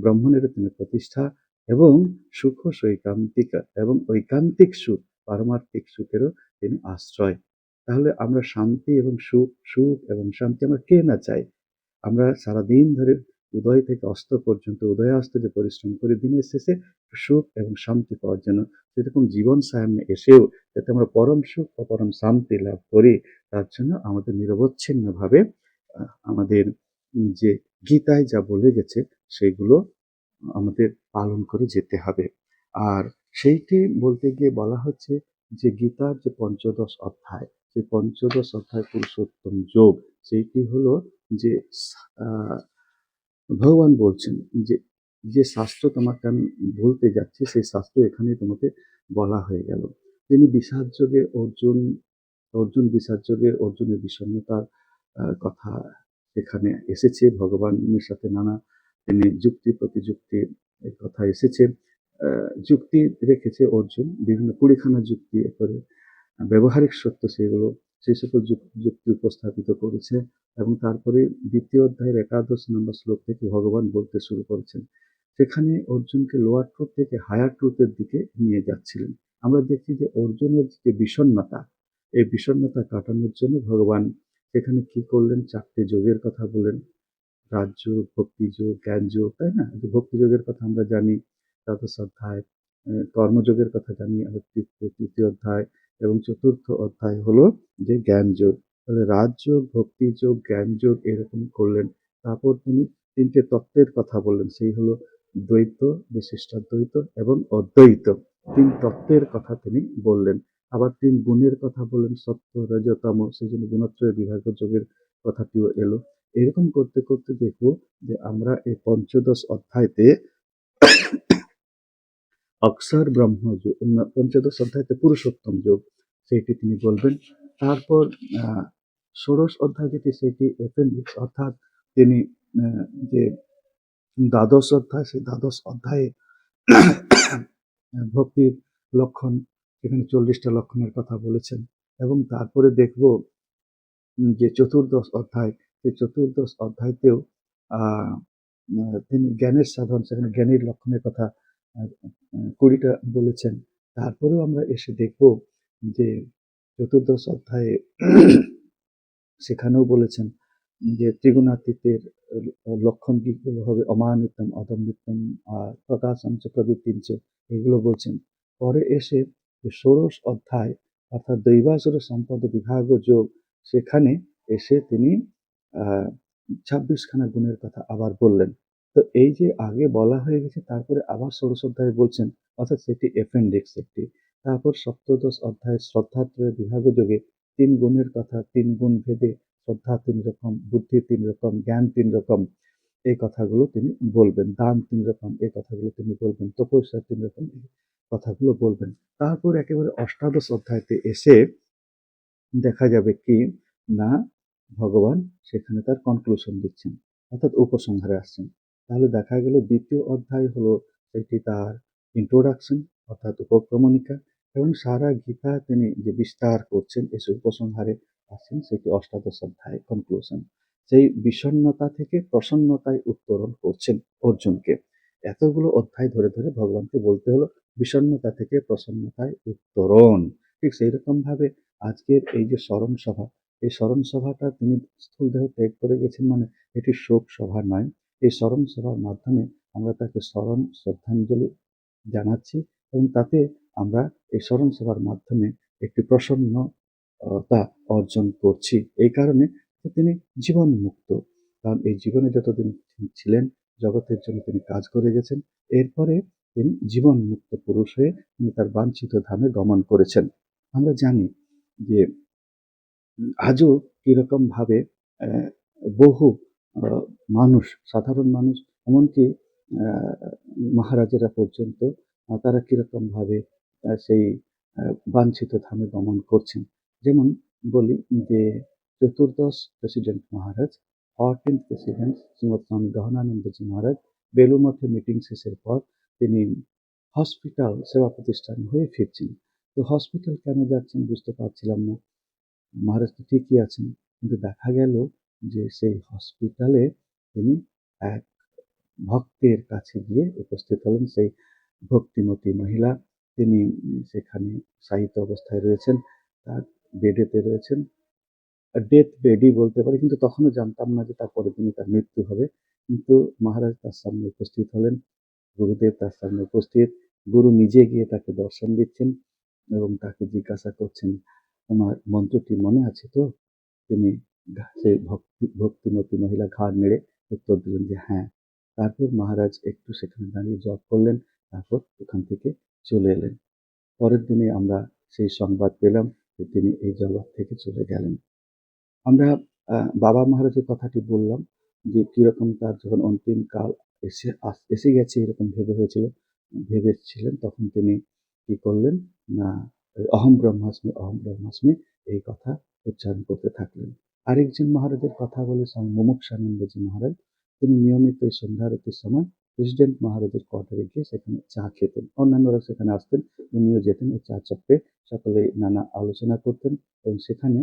ব্রহ্মণেরও তিনি প্রতিষ্ঠা, এবং সুখ সৈকান্তিকা, এবং ঐকান্তিক সুখ, পারমার্থিক সুখেরও তিনি আশ্রয়। তাহলে আমরা শান্তি এবং সুখ, সুখ এবং শান্তি আমরা কে না চাই? আমরা সারাদিন ধরে উদয় থেকে অস্ত পর্যন্ত, উদয়াস্ত যে পরিশ্রম করি, দিনের শেষে সুখ এবং শান্তি পাওয়ার জন্য, সেরকম জীবন সায়ান্নে এসেও যাতে আমরা পরম সুখ ও পরম শান্তি লাভ করি, তার জন্য আমাদের নিরবচ্ছিন্নভাবে আমাদের যে গীতায় যা বলে গেছে সেগুলো আমাদের পালন করে যেতে হবে। আর সেইটি বলতে গিয়ে বলা হচ্ছে যে গীতার যে পঞ্চদশ অধ্যায়, সেই পঞ্চদশ অধ্যায় পুরুষোত্তম যোগ, সেইটি হলো যে ভগবান বলছেন যে যে শাস্ত্র তোমাকে আমি বলতে যাচ্ছি, সেই শাস্ত্র এখানে তোমাকে বলা হয়ে গেল। তিনি বিষাদ যোগে অর্জুন বিষাদ যোগে অর্জুনের বিষণ্ণতার কথা এখানে এসেছে, ভগবানের সাথে নানা তিনি যুক্তি প্রতিযুক্তি এর কথা এসেছে। যুক্তি রেখেছে অর্জুন, বিভিন্ন কুড়িখানা যুক্তি করে, ব্যবহারিক সত্য সেগুলো, সেই সকল যুক্তি উপস্থাপিত করেছে। এবং তারপরে দ্বিতীয় অধ্যায়ের 11 নম্বর শ্লোক থেকে ভগবান বলতে শুরু করেছেন, সেখানে অর্জুনকে লোয়ার ট্রুথ থেকে হায়ার ট্রুথের দিকে নিয়ে যাচ্ছিলেন। আমরা দেখি যে অর্জুনের যে বিষণ্ণতা, এই বিষণ্ণতা কাটানোর জন্য ভগবান সেখানে কি করলেন, 4টে যোগের কথা বললেন, রাজযোগ, ভক্তিযোগ, জ্ঞানযোগ, তাই না? যে ভক্তিযোগের কথা আমরা জানি দ্বাদশ অধ্যায়, কর্মযোগের কথা জানি আবার তৃতীয় অধ্যায়, এবং চতুর্থ অধ্যায় হলো যে জ্ঞানযোগ। তাহলে রাজযোগ, ভক্তিযোগ, জ্ঞানযোগ এরকম করলেন। তারপর তিনি 3টে তত্ত্বের কথা বললেন, সেই হলো দ্বৈত, বিশিষ্টাদ্বৈত এবং অদ্বৈত। 3 তত্ত্বের কথা তিনি বললেন। আবার 3 গুণের কথা বললেন, সত্য, রজ, তম, সেই জন্য গুণত্রয় বিভাগ যোগের কথাটিও এলো। এরকম করতে করতে দেখবো যে আমরা এই পঞ্চদশ অধ্যায়তে অক্ষর ব্রহ্ম যোগ, পঞ্চদশ অধ্যায়তে পুরুষোত্তম যোগ, সেইটি তিনি বলবেন। তারপর ষোড়শ অধ্যায় যেটি, সেটি অ্যাপেন্ডিক্স, অর্থাৎ তিনি যে দ্বাদশ অধ্যায়, সেই দ্বাদশ অধ্যায়ে ভক্তির লক্ষণ, এখানে 40টা লক্ষণের কথা বলেছেন। এবং তারপরে দেখব যে চতুর্দশ অধ্যায়, সেই চতুর্দশ অধ্যায়তেও তিনি জ্ঞানের সাধন, সেখানে জ্ঞানের লক্ষণের কথা 20টা বলেছেন। তারপরেও আমরা এসে দেখব যে চতুর্দশ অধ্যায়ে সেখানেও বলেছেন যে ত্রিগুণাতীতের লক্ষণ কিগুলো হবে, অমানিত্যম, অদম্বিত্যম, আর প্রকাশঞ্চ, প্রবৃত্তিঞ্চ, এগুলো বলছেন। পরে এসে ষোড়শ অধ্যায় অর্থাৎ দৈবাসুর সম্পদ বিভাগ যোগ, সেখানে এসে তিনি 26 খানা গুণের কথা আবার বললেন। তো এই যে আগে বলা হয়ে গেছে তারপরে আবার ষোড়শ অধ্যায়ে বলছেন, অর্থাৎ সেটি অ্যাপেন্ডিক্স একটি। তারপর সপ্তদশ অধ্যায়ে শ্রদ্ধাত্রয় বিভাগযোগে ৩ গুণের কথা, ৩ গুণ ভেদে শ্রদ্ধা ৩ রকম, বুদ্ধি ৩ রকম, জ্ঞান ৩ রকম, এই কথাগুলো তিনি বলবেন। দান ৩ রকম, এই কথাগুলো তিনি বলবেন। তপস্যা ৩ রকম, এই কথাগুলো বলবেন। তারপর একেবারে অষ্টাদশ অধ্যায়তে এসে দেখা যাবে কি না, ভগবান সেখানে তার কনক্লুশন দিচ্ছেন, অর্থাৎ উপসংহারে আসছেন। তাহলে দেখা গেল দ্বিতীয় অধ্যায় হলো সেটি তার ইন্ট্রোডাকশন, অর্থাৎ উপক্রমণিকা, এবং সারা গীতা তিনি যে বিস্তার করছেন এসে উপসংহারে আসছেন, সেটি অষ্টাদশ অধ্যায় কনক্লুশন। সেই বিষণ্ণতা থেকে প্রসন্নতায় উত্তরণ করছেন অর্জুনকে। এতগুলো অধ্যায় ধরে ধরে ভগবানকে বলতে হলো বিষণ্ণতা থেকে প্রসন্নতায় উত্তরণ। ঠিক সেই রকম ভাবে আজকের এই যে স্মরণ সভা, এই স্মরণ সভাটা তিনি স্থূলদেহ ত্যাগ করে গেছেন, মানে এটি শোক সভা নয়। এই স্মরণ সভার মাধ্যমে আমরা তাকে স্মরণ শ্রদ্ধাঞ্জলি জানাচ্ছি, এবং তাতে আমরা এই স্মরণ সভার মাধ্যমে একটি প্রসন্নতা অর্জন করছি। এই কারণে যে তিনি জীবন মুক্ত, কারণ এই জীবনে যতদিন তিনি ছিলেন জগতের জন্য তিনি কাজ করে গেছেন। এরপরে তিনি জীবন মুক্ত পুরুষ হয়ে তিনি তার বাঞ্ছিত ধামে গমন করেছেন। আমরা জানি যে আজও কিরকম ভাবে বহু মানুষ, সাধারণ মানুষ, এমনকি মহারাজেরা পর্যন্ত তারা কিরকম ভাবে সেই বাঞ্ছিত ধামে গমন করছেন। যেমন বলি যে চতুর্দশ প্রেসিডেন্ট মহারাজ, 14th প্রেসিডেন্ট শ্রীমৎ স্বামী গহনানন্দজি মহারাজ বেলুমঠে মিটিং শেষের পর তিনি হসপিটাল সেবা প্রতিষ্ঠান হয়ে ফিরছেন। তো হসপিটাল কেন যাচ্ছেন বুঝতে পারছিলাম না। মহারাজ তো ঠিকই আছেন, কিন্তু দেখা গেল যে সেই হসপিটালে তিনি এক ভক্তের কাছে গিয়ে উপস্থিত হলেন। সেই ভক্তিমতী মহিলা, তিনি সেখানে শায়িত অবস্থায় রয়েছেন, তার বেডেতে রয়েছেন, ডেথ বেডই বলতে পারি, কিন্তু তখনও জানতাম না যে তার পরের দিনই তার মৃত্যু হবে। কিন্তু মহারাজ তার সামনে উপস্থিত হলেন, গুরুদেব তার সামনে উপস্থিত, গুরু নিজে গিয়ে তাকে দর্শন দিচ্ছেন এবং তাকে জিজ্ঞাসা করছেন, তোমার মন্ত্রটি মনে আছে তো? তিনি সেই ভক্তিমতী মহিলা ঘাড় নেড়ে উত্তর দিলেন যে হ্যাঁ। তারপর মহারাজ একটু সেখানে দাঁড়িয়ে জপ করলেন, তারপর ওখান থেকে চলে এলেন। পরের দিনে আমরা সেই সংবাদ পেলাম যে তিনি এই জগৎ থেকে চলে গেলেন। আমরা বাবা মহারাজের কথাটি বললাম যে কিরকম তার যখন অন্তিম কাল এসে গেছে এরকম ভেবেছিলেন, তখন তিনি কি করলেন না, অহম ব্রহ্মাস্মি অহম ব্রহ্মাস্মি এই কথা উচ্চারণ করতে থাকলেন। আরেকজন মহারাজের কথা বলে স্বামী মুমুক্ষানন্দজি মহারাজ, তিনি নিয়মিত এই সন্ধ্যারতির সময় প্রেসিডেন্ট মহারাজের কোয়ার্টারে গিয়ে সেখানে চা খেতেন। অন্যান্যরা সেখানে আসতেন, উনিও যেতেন, ওই চা চক্রে সকলে নানা আলোচনা করতেন এবং সেখানে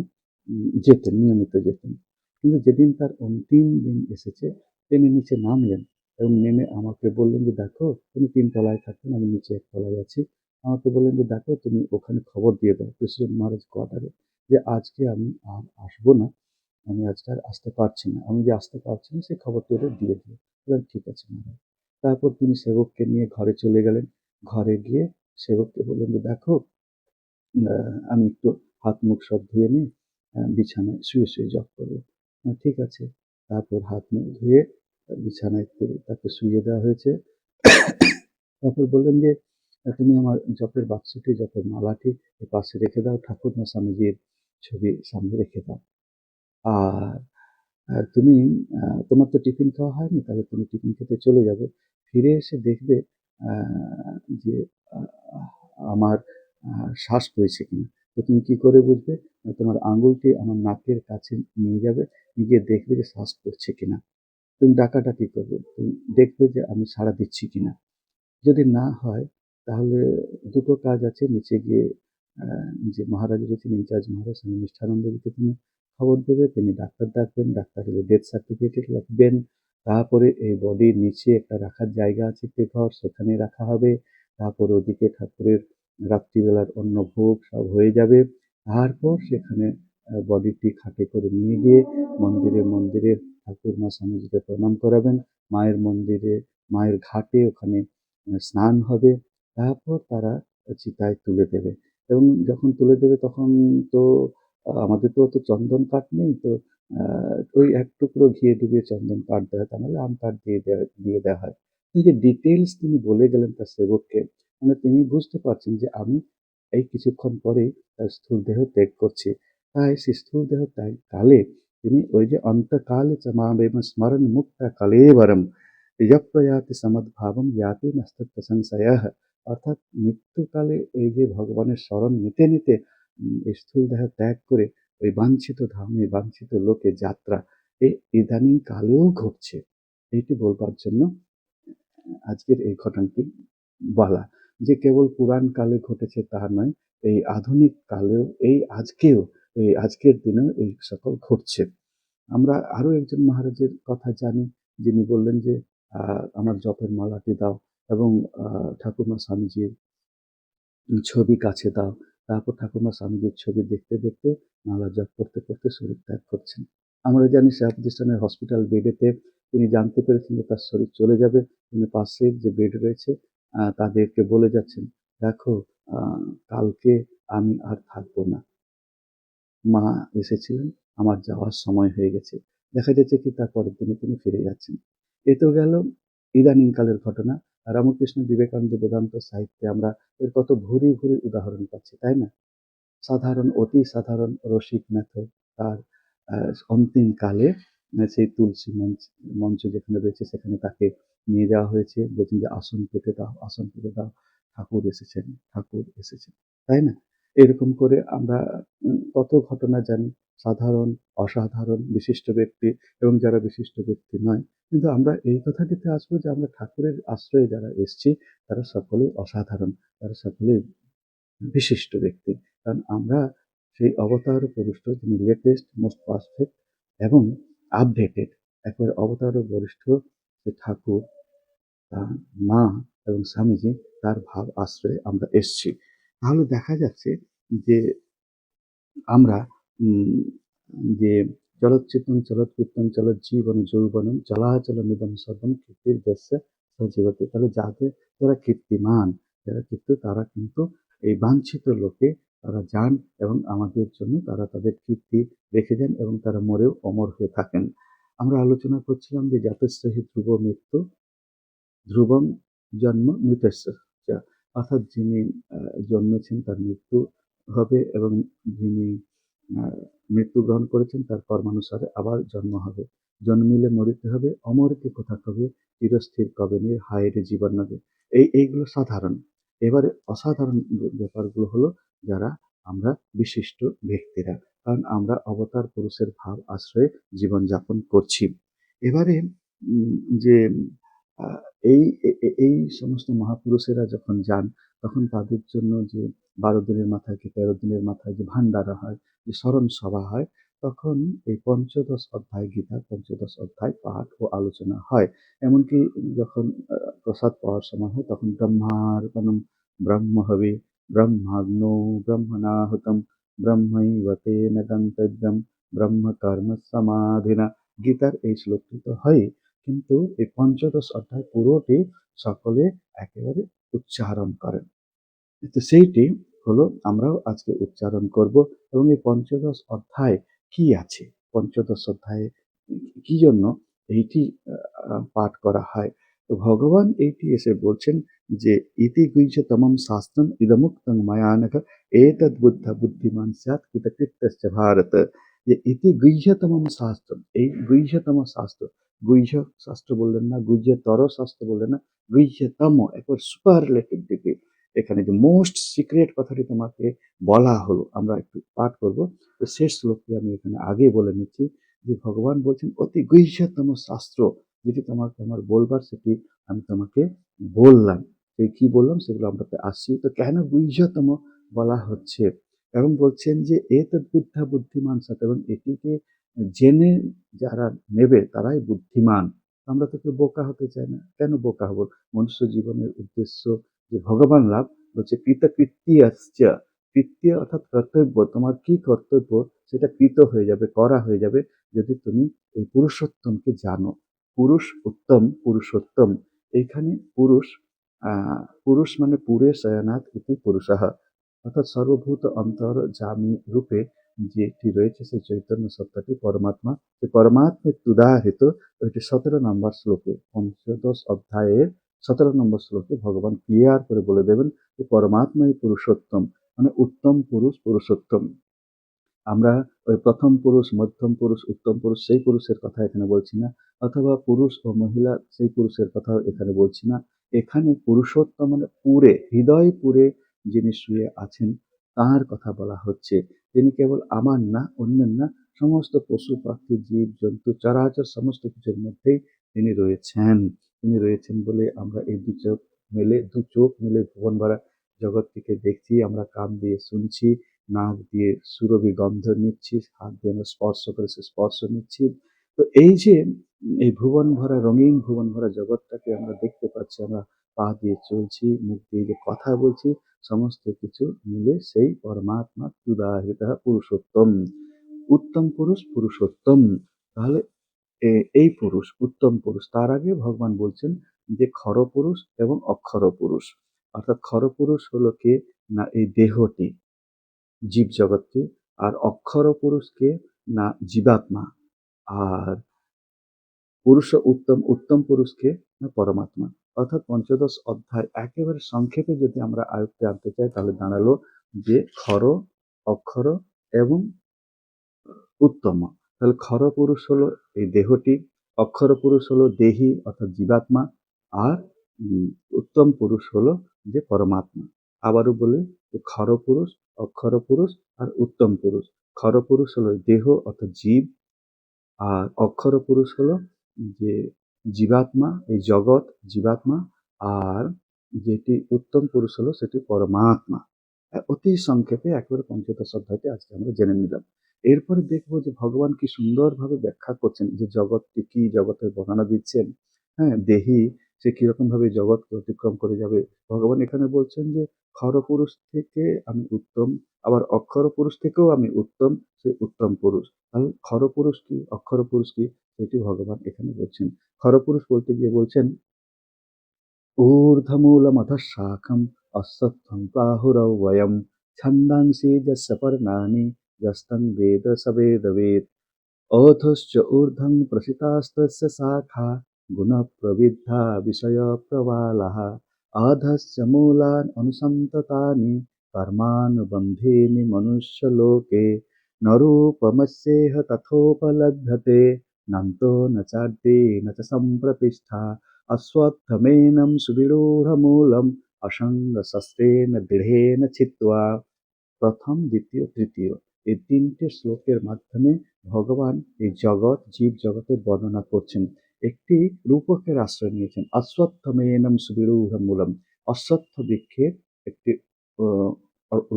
যেতেন, নিয়মিত যেতেন। কিন্তু যেদিন তার অন্তিম দিন এসেছে, তিনি নিচে নামলেন এবং নেমে আমাকে বললেন যে দেখো, তিনি 3 তলায় থাকতেন, আমি নিচে 1 তলায় আছি। আমাকে বললেন যে দেখো, তুমি ওখানে খবর দিয়ে দাও প্রেসিডেন্ট মহারাজ কোয়ার্টারে যে আজকে আমি আর আসবো না, আমি আজকে আর আসতে পারছি না, আমি যে আসতে পারছি না সেই খবরটি ওদের দিয়ে দিও। বললাম ঠিক আছে মহারাজ। তারপর তিনি সেবককে নিয়ে ঘরে চলে গেলেন। ঘরে গিয়ে সেবককে বললেন যে দেখো, আমি একটু হাত মুখ সব ধুয়ে নিয়ে বিছানায় শুয়ে শুয়ে জপ করবো। ঠিক আছে। তারপর হাত মুখ ধুয়ে বিছানায় তাকে শুইয়ে দেওয়া হয়েছে। তারপর বললেন যে তুমি আমার জপের বাক্সটি, জপের মালাটি এ পাশে রেখে দাও, ঠাকুরমা স্বামীজির ছবি সামনে রেখে দাও। আর তুমি তোমার তো টিফিন খাওয়া হয়নি, তাহলে তুমি টিফিন খেতে চলে যাবে। ফিরে এসে দেখবে যে আমার শ্বাস পেয়েছে কিনা। তো তুমি কি করে বুঝবে? তোমার আঙুলটি আমার নাকের কাছে নিয়ে যাবে, নিয়ে গিয়ে দেখবে যে শ্বাস পড়ছে কিনা। তুমি ডাকাডাকি করবে, তুমি দেখবে যে আমি সাড়া দিচ্ছি কিনা। যদি না হয় তাহলে দুটো কাজ আছে, নিচে গিয়ে যে মহারাজ রয়েছেন, ইনচার্জ মহারাজ স্বামী নিষ্ঠানন্দজিকে তুমি খবর দেবে, তিনি ডাক্তার ডাকবেন, ডাক্তার এলে ডেথ সার্টিফিকেট রাখবেন। তারপরে এই বডির নিচে একটা রাখার জায়গা আছে, একটি ঘর, সেখানে রাখা হবে। তারপর ওদিকে ঠাকুরের রাত্রিবেলার অন্ন ভোগ সব হয়ে যাবে। তারপর সেখানে বডিটি খাটে করে নিয়ে গিয়ে মন্দিরে মন্দিরে ঠাকুরমা স্বামীজিকে প্রণাম করাবেন। মায়ের মন্দিরে, মায়ের ঘাটে ওখানে স্নান হবে। তারপর তারা চিতায় তুলে দেবে এবং যখন তুলে দেবে তখন তো আমাদের তো অত চন্দন কাঠ নেই, তো ওই এক টুকরো ঘিয়ে ডুবিয়ে চন্দন কাঠ দেওয়া হয়, তা নাহলে আম কাঠ দিয়ে দেওয়া হয়। এই যে ডিটেলস তিনি বলে গেলেন তার সেবককে, মানে তিনি বুঝতে পারছেন যে আমি এই কিছুক্ষণ পরেই তার স্থূল দেহ ত্যাগ করছি। তাই সেই স্থূল দেহ ত্যাগ কালে তিনি ওই যে অন্তকালে চ মামেব স্মরণ মুক্তা কলেবরম যপ্রয়াতি সমদ্ভাবম ইয়াতি নাস্তত্র সংশয়ঃ। অর্থাৎ মৃত্যুকালে এই যে ভগবানের স্মরণ নিতে নিতে এই স্থূল দেহ ত্যাগ করে ওই বাঞ্ছিত ধামে বাঞ্ছিত লোকে যাত্রা এই ইদানিং কালেও ঘটছে। এইটি বলবার জন্য আজকের এই ঘটনাটি বলা, যে কেবল পুরাণ কালে ঘটেছে তা নয়, এই আধুনিক কালেও এই আজকের দিনেও এই সকল ঘটছে। আমরা আরো একজন মহারাজের কথা জানি, যিনি বললেন যে আমার জপের মালাটি দাও, এবং ঠাকুরমা স্বামীজির ছবি কাছে দাও। তারপর ঠাকুরমা স্বামীজির ছবি দেখতে দেখতে মালা জপ করতে করতে শরীর ত্যাগ করছেন। আমরা জানি সেবা প্রতিষ্ঠানের হসপিটাল বেডেতে তিনি জানতে পেরেছেন যে তার শরীর চলে যাবে। তিনি পাশের যে বেড রয়েছে তাদেরকে বলে যাচ্ছেন, দেখো কালকে আমি আর থাকবো না, মা এসেছিলেন, আমার যাওয়ার সময় হয়ে গেছে। দেখা যাচ্ছে কি তার পরের দিনে তিনি ফিরে যাচ্ছেন। এ তো গেল ইদানিংকালের ঘটনা। রামকৃষ্ণ বিবেকানন্দ বেদান্ত সাহিত্যে আমরা এর কত ভুরি ভুরি উদাহরণ পাচ্ছি, তাই না? সাধারণ, অতি সাধারণ রসিক মেথর তার অন্তিম কালে সেই তুলসী মঞ্চ যেখানে রয়েছে সেখানে তাকে নিয়ে যাওয়া হয়েছে, বলছেন যে আসন পেতে দাও, আসন পেতে দাও, ঠাকুর এসেছেন, ঠাকুর এসেছেন, তাই না? এরকম করে আমরা কত ঘটনা জানি, সাধারণ, অসাধারণ, বিশিষ্ট ব্যক্তি এবং যারা বিশিষ্ট ব্যক্তি নয়। কিন্তু আমরা এই কথাটিতে আসবো যে আমরা ঠাকুরের আশ্রয়ে যারা এসছি তারা সকলেই অসাধারণ, তারা সকলেই বিশিষ্ট ব্যক্তি। কারণ আমরা সেই অবতার পুরুষ যিনি লেটেস্ট, মোস্ট পারফেক্ট এবং আপডেটেড, একেবারে অবতার বরিষ্ঠ যে ঠাকুর, তার মা এবং স্বামীজি, তার ভাব আশ্রয়ে আমরা এসছি। তাহলে দেখা যাচ্ছে যে আমরা উম যে চলচ্চিত্রম চলৎকৃত্যম চলজ্জীবন যৌবনম চলাচলমিদম সর্বম কীর্তির্যস্য সজীবতি। তাহলে যারা কীর্তিমান, যারা কীর্তি, তারা কিন্তু এই বাঞ্ছিত লোকে তারা যান এবং আমাদের জন্য তারা তাদের কীর্তি রেখে যান এবং তারা মরেও অমর হয়ে থাকেন। আমরা আলোচনা করছিলাম যে জাতস্য হি ধ্রুব মৃত্যু ধ্রুবম জন্ম মৃতস্য চ। অর্থাৎ যিনি জন্মেছেন তার মৃত্যু হবে, এবং যিনি মৃত্যুগ্রহণ করেছেন তার কর্মানুসারে আবার জন্ম হবে। জন্মিলে মরিতে হবে, অমরকে কোথা কবে, চিরস্থির কবে নিয়ে হায় রে জীবন নবে। এইগুলো সাধারণ। এবারে অসাধারণ ব্যাপারগুলো হলো যারা আমরা বিশিষ্ট ব্যক্তিরা, কারণ আমরা অবতার পুরুষের ভাব আশ্রয়ে জীবনযাপন করছি। এবারে যে আহ, এই সমস্ত মহাপুরুষেরা যখন যান তখন তাদের জন্য যে 12 দিনের মাথায় কি 13 দিনের মাথায় যে ভান্ডারা হয়, যে স্মরণ সভা হয়, তখন এই পঞ্চদশ অধ্যায় গীতার পঞ্চদশ অধ্যায় পাঠ ও আলোচনা হয়। এমনকি যখন প্রসাদ পাওয়ার সময় হয় তখন ব্রহ্মার্পণম ব্রহ্ম হবে, ব্রহ্মাগ্নো ব্রহ্মণাহুতম ব্রহ্মৈব তেন গন্তব্যম ব্রহ্ম কর্ম সমাধিনা। গীতার এই শ্লোকটি তো হয়, কিন্তু এই পঞ্চদশ অধ্যায় পুরোটি সকলে একেবারে উচ্চারণ করেন। তো সেইটি হলো আমরাও আজকে উচ্চারণ করব। এবং এই পঞ্চদশ অধ্যায় কি আছে, পঞ্চদশ অধ্যায়ে কি জন্য এইটি পাঠ করা হয়, তো ভগবান এইটি এসে বলছেন যে ইতি গুহ্যতমম শাস্ত্রম ইদমুক্তং মায়ানঘ এতদ বুদ্ধ বুদ্ধিমান স্যাৎ কৃতকৃত্যশ্চ ভারত। যে ইতি গুহ্যতমম শাস্ত্রম, এই গুহ্যতম শাস্ত্র, গুহ্য শাস্ত্র বললেন না, গুহ্যতর শাস্ত্র বললেন না, গুহ্যতম, একবার সুপারলেটিভ ডিগ্রি। এখানে যে মোস্ট সিক্রেট কথাটি তোমাকে বলা হলো, আমরা একটু পাঠ করব। তো শেষ শ্লোকটি আমি এখানে আগে বলে নিচ্ছি, যে ভগবান বলছেন অতি গুহ্যতম শাস্ত্র যেটি তোমাকে আমার বলবার সেটি আমি তোমাকে বললাম। সেই কি বললাম সেগুলো আমরা আসছি। তো কেন গুহ্যতম বলা হচ্ছে, এবং বলছেন যে এতদ বুদ্ধা বুদ্ধিমান সাথে, এবং এটিকে জেনে যারা নেবে তারাই বুদ্ধিমান। আমরা তো কেউ বোকা হতে চাই না, কেন বোকা হব? মনুষ্য জীবনের উদ্দেশ্য যে ভগবান লাভ, হচ্ছে কৃতকৃত্যস্য। কৃত্য অর্থাৎ কর্তব্য, তোমার কি কর্তব্য সেটা কৃত হয়ে যাবে, করা হয়ে যাবে যদি তুমি এই পুরুষোত্তমকে জানো। পুরুষ উত্তম, পুরুষোত্তম। এইখানে পুরুষ, পুরুষ মানে পুরে শয়নাথ ইতি পুরুষঃ, অর্থাৎ সর্বভূত অন্তর জামি রূপে যেটি রয়েছে সেই চৈতন্য সত্তাটি পরমাত্মা। সেই পরমাত্মে তুদাহৃত ওইটি 17 নম্বর শ্লোকে, পঞ্চদশ অধ্যায়ের 17 নম্বর শ্লোকে ভগবান ক্লিয়ার করে বলে দেবেন যে পরমাত্মাই পুরুষোত্তম, মানে উত্তম পুরুষ, পুরুষোত্তম। আমরা ওই প্রথম পুরুষ, মধ্যম পুরুষ, উত্তম পুরুষ সেই পুরুষের কথা এখানে বলছি না, অথবা পুরুষ ও মহিলা সেই পুরুষের কথাও এখানে বলছি না। এখানে পুরুষোত্তম মানে পুরে, হৃদয় পুরে যিনি শুয়ে আছেন তাঁর কথা বলা হচ্ছে। তিনি কেবল আমার না, অন্যের না, সমস্ত পশু পাখি জীব জন্তু চরাচর সমস্ত কিছুর মধ্যেই তিনি রয়েছেন। তিনি রয়েছেন বলে আমরা এই দু চোখ মেলে ভুবন ভরা জগৎটিকে দেখছি, আমরা কান দিয়ে শুনছি, নাক দিয়ে সুরভি গন্ধ নিচ্ছি, হাত দিয়ে আমরা স্পর্শ করে সে স্পর্শ নিচ্ছি। তো এই যে এই ভুবন ভরা, রঙিন ভুবন ভরা জগৎটাকে আমরা দেখতে পাচ্ছি, আমরা পা দিয়ে চলছি, মুখ দিয়ে যে কথা বলছি, সমস্ত কিছু মিলে সেই পরমাত্মা তুদাহৃত পুরুষোত্তম, উত্তম পুরুষ, পুরুষোত্তম। তাহলে এই পুরুষ, উত্তম পুরুষ, তার আগে ভগবান বলছেন যে খর পুরুষ এবং অক্ষর পুরুষ। অর্থাৎ খর পুরুষ হলো কে না এই দেহটি, জীব জগৎকে, আর অক্ষর পুরুষকে না জীবাত্মা, আর পুরুষ উত্তম, উত্তম পুরুষকে না পরমাত্মা। অর্থাৎ পঞ্চদশ অধ্যায় একেবারে সংক্ষেপে যদি আমরা আয়ত্তে আনতে চাই তাহলে দাঁড়ালো যে খর, অক্ষর এবং উত্তম। তাহলে খর পুরুষ হলো এই দেহটি, অক্ষর পুরুষ হলো দেহি অর্থাৎ জীবাত্মা, আর উত্তম পুরুষ হলো যে পরমাত্মা। আবারও বলি যে খর পুরুষ, অক্ষর পুরুষ আর উত্তম পুরুষ। খর পুরুষ হলো দেহ অর্থাৎ জীব, আর অক্ষর পুরুষ হলো যে জীবাত্মা, এই জগৎ জীবাত্মা, আর যেটি উত্তম পুরুষ হলো সেটি পরমাত্মা। অতি সংক্ষেপে একেবারে পঞ্চদশ অধ্যায়টি আজকে আমরা জেনে নিলাম। এরপরে দেখবো যে ভগবান কি সুন্দরভাবে ব্যাখ্যা করছেন যে জগৎটি কি, জগতের বর্ণনা দিচ্ছেন। হ্যাঁ, দেহি সে কিরকম ভাবে জগৎকে অতিক্রম করে যাবে। ভগবান এখানে বলছেন যে খর পুরুষ থেকে আমি উত্তম, আবার অক্ষর পুরুষ থেকেও আমি উত্তম, সে উত্তম পুরুষ। তাহলে খর পুরুষ কি, অক্ষর পুরুষ কি, সেটি ভগবান এখানে বলছেন। খর পুরুষ বলতে গিয়ে বলছেন ऊर्ध्वमूलमधः शाखम् अश्वत्थं प्राहुरव्ययम् छन्दांसि यस्य पर्णानि यस्तं वेद स वेदवेत् अधश्च ऊर्ध्वं प्रसितास्तस्य शाखा गुणप्रविद्धा विषयप्रवालः अधश्च मूलानि अनुसन्ततानि कर्मानुबन्धीनि मनुष्यलोके न रूपमस्येह तथोपलभ्यते नान्तो न चाद्ये न च सम्प्रतिष्ठा अश्वत्थमेनं सुविरूढमूलम् असङ्गशस्त्रेण दृढेन छित्त्वा। প্রথম, দ্বিতীয়, তৃতীয় এই তিনটে শ্লোকের মাধ্যমে ভগবান এই জগৎ, জীব জগতের বর্ণনা করছেন। একটি রূপকের আশ্রয় নিয়েছেন, অশ্বত্থমেনম সুবিরূঢ়মূলম। অশ্বত্থ বৃক্ষের একটি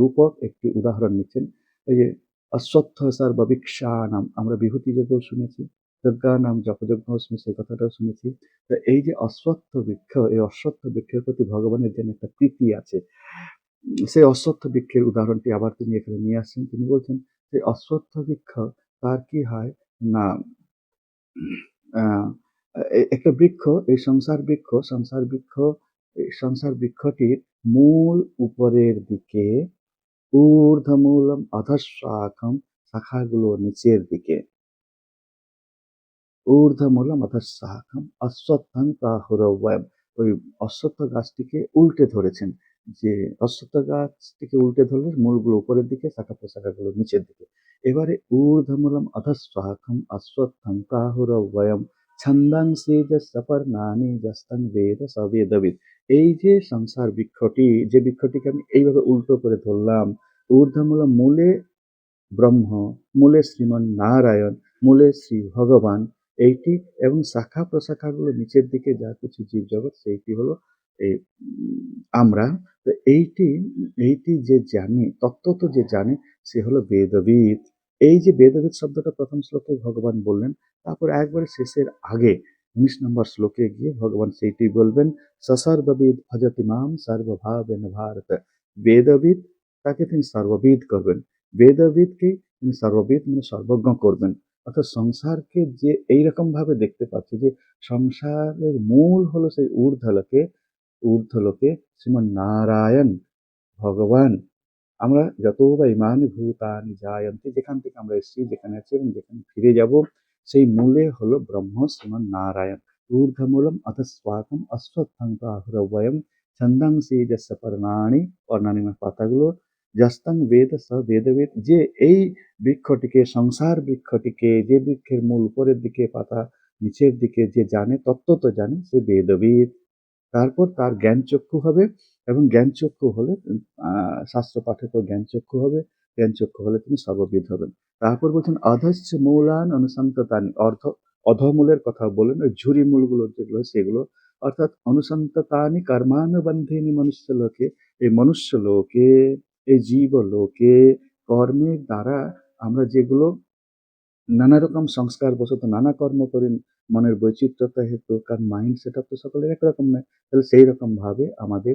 রূপক, একটি উদাহরণ নিচ্ছেন। এই যে অশ্বত্থ সর্ববৃক্ষানাম, আমরা বিভূতি যোগেও শুনেছি, যজ্ঞানাম জপযজ্ঞস্মি সেই কথাটাও শুনেছি। তো এই যে অশ্বত্থ বৃক্ষ, এই অশ্বত্থ বৃক্ষের প্রতি ভগবানের যেন একটা প্রীতি আছে। সেই অশ্বত্থ বৃক্ষের উদাহরণটি আবার তিনি এখানে নিয়ে আসছেন। তিনি বলছেন যে অশ্বত্থ বৃক্ষ তার কি হয় না, আহ, একটা বৃক্ষ, এই সংসার বৃক্ষটির মূল উপরের দিকে, ঊর্ধ্বমূলম অধঃশাখম, শাখাগুলো নিচের দিকে, ঊর্ধ্বমূলম অধঃশাখম অশ্বত্থং প্রাহুরবয়ম। ওই অশ্বত্থ গাছটিকে উল্টে ধরেছেন, যে অশ্বত্থ গাছটিকে উল্টে ধরলে মূলগুলো উপরের দিকে, শাখা প্রশাখাগুলো নিচের দিকে। এবারে ঊর্ধ্বমূলম অধঃশাখম অশ্বত্থং প্রাহুরবয়ম ছন্দাংসি যস্য পর্ণানি যস্তং বেদ স বেদবিদ। এই যে সংসার বৃক্ষটি, যে বৃক্ষটিকে আমি এইভাবে উল্টো করে ধরলাম, ঊর্ধ্বমূলম মূলে ব্রহ্ম, মূলে শ্রীমন নারায়ণ, মূলে শ্রী ভগবান এইটি, এবং শাখা প্রশাখাগুলো নিচের দিকে যা কিছু জীব জগৎ, সেইটি হলো এই আমরা। তো এইটি এইটি যে জানে, তত্ত্বত যে জানে সে হলো বেদবিদ। এই যে বেদবিদ শব্দটা প্রথম শ্লোকে ভগবান বললেন, তারপর একবারে শেষের আগে 19 নম্বর শ্লোকে গিয়ে ভগবান সেইটি বলবেন, সসর্ববিদ ভজতি মাম সর্বভাবেন ভারত। বেদবিদ তাকে তিনি সর্ববিদ করবেন, বেদবিদকে তিনি সর্ববিদ মানে সর্বজ্ঞ করবেন। অর্থাৎ সংসারকে যে এইরকম ভাবে দেখতে পাচ্ছে যে সংসারের মূল হলো সেই ঊর্ধ্বলোকে, ঊর্ধ্বলোকে শ্রীমন নারায়ণ ভগবান, আমরা যত বা ইমানি ভূতানি জায়ন্তে, যেখান থেকে আমরা এসেছি, যেখানে আছি এবং যেখানে ফিরে যাব, সেই মূলে হলো ব্রহ্ম শ্রীমন নারায়ণ। ঊর্ধ্বমূলম অধঃস্বাকম অশ্বত্থং প্রাহুরবয়ম ছন্দাংসি যস্য পর্ণানি, পর্ণানি মানে পাতাগুলো, যস্তং বেদ স বেদবেদ, যে এই বৃক্ষটিকে, সংসার বৃক্ষটিকে, যে বৃক্ষের মূল উপরের দিকে, পাতা নিচের দিকে, যে জানে, তত্ত্ব জানে, সে বেদবিদ। তারপর তার জ্ঞানচক্ষু হবে, এবং জ্ঞানচক্ষু হলে শাস্ত্র পাঠের জ্ঞানচক্ষু হবে, জ্ঞানচক্ষু হলে তিনি সর্ববিদ হবেন। তারপর বলছেন অধস্য মূলান অনুসন্ততানি, অধমূলের কথা বলেন, ওই ঝুরি মূলগুলো যেগুলো সেগুলো, অর্থাৎ অনুসন্ততানি কর্মানুবন্ধিনী মনুষ্য লোকে, এই মনুষ্য লোকে, এই জীব লোকে কর্মের দ্বারা আমরা যেগুলো নানা রকম সংস্কার বশত নানা কর্ম করি, মনের বৈচিত্র্যতা হেতু, কারণ মাইন্ড সেট আপ তো সকলের একরকম নয়, তাহলে সেই রকম ভাবে আমাদের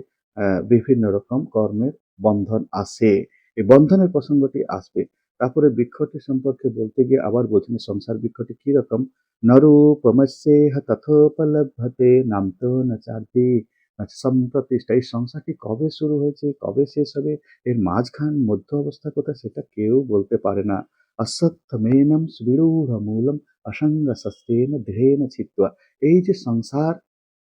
বিভিন্ন রকম কর্মের বন্ধন আসে, এই বন্ধনের প্রসঙ্গটি আসবে। তারপরে বৃক্ষটি সম্পর্কে বলতে গিয়ে আবার বলছেন সংসার বৃক্ষটি কি রকম, নরূপমস্যেহ তথোপলভ্যতে নামতো না চারদি, সম্প্রতিষ্ঠা, এই সংসারটি কবে শুরু হয়েছে, কবে শেষ হবে, এর মাঝখান মধ্য অবস্থা কোথায়, সেটা কেউ বলতে পারে না। অশ্বত্থমেনম সুবিরূঢ়মূলম অসঙ্গশস্ত্রেণ দৃঢ়েণ ছিত্ত্বা, এই যে সংসার,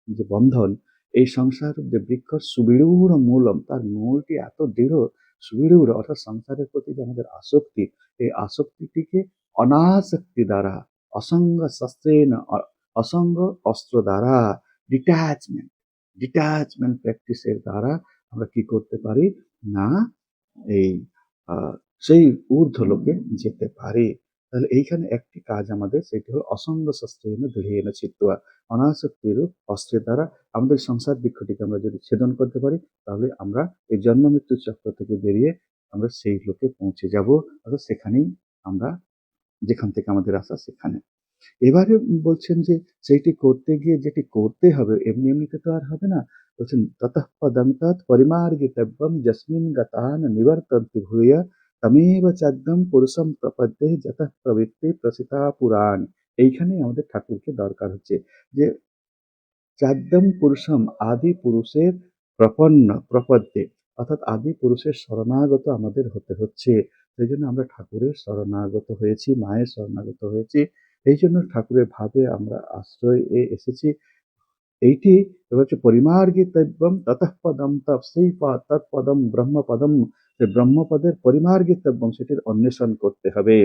যে বন্ধন, এই সংসার যে বৃক্ষ সুবিরূঢ় মূলম, তার মূলটি এত দৃঢ়, সুবিরূঢ় অর্থাৎ সংসারের প্রতি যে আমাদের আসক্তি, এই আসক্তিটিকে অনাসক্তি দ্বারা, অসঙ্গ শস্ত্রেণ, অসঙ্গ অস্ত্র দ্বারা, ডিট্যাচমেন্ট, ডিট্যাচমেন্ট প্র্যাকটিসের দ্বারা আমরা কি করতে পারি না, এই সেই ঊর্ধ্বলোকে যেতে পারি। তাহলে এইখানে একটি কাজ আমাদের, সেটি হলো অসঙ্গ শস্ত্রেণ দৃঢ়েণ ছিত্ত্বা, অনাসক্তির অস্ত্রের দ্বারা আমাদের সংসার বৃক্ষটিকে আমরা যদি ছেদন করতে পারি, তাহলে আমরা এই জন্ম মৃত্যু চক্র থেকে বেরিয়ে আমরা সেই লোকে পৌঁছে যাব, অর্থাৎ সেখানেই আমরা, যেখান থেকে আমাদের আসা সেখানে। এবারে বলছেন যে সেইটি করতে গিয়ে যেটি করতে হবে, এমনি এমনিতে তো আর হবে না। বলছেন ততঃ পদং তৎ পরিমার্গিতব্যম যস্মিন গতান নিবর্তন্তি ভূয়া তমেব চাদ্যম পুরুষম প্রপদ্যে যতঃ প্রবৃত্তি প্রসিতা পুরাণ। এইখানে আমাদের ঠাকুরকে দরকার হচ্ছে যে চাদ্যম পুরুষম, আদি পুরুষের প্রপদ্যে, অর্থাৎ আদি পুরুষের শরণাগত আমাদের হতে হচ্ছে। সেই জন্য আমরা ঠাকুরের শরণাগত হয়েছি, মায়ের শরণাগত হয়েছি, এই জন্য ঠাকুরের ভাবে আমরা আশ্রয় এসেছি। এইটি এবার হচ্ছে পরিমার্গিতব্যম ততঃ পদম তপ, সেই পদ তৎপদম ব্রহ্মপদম, সেই ব্রহ্মপদের পরিমার্গিতব্যম, সেটির অন্বেষণ করতে হবে।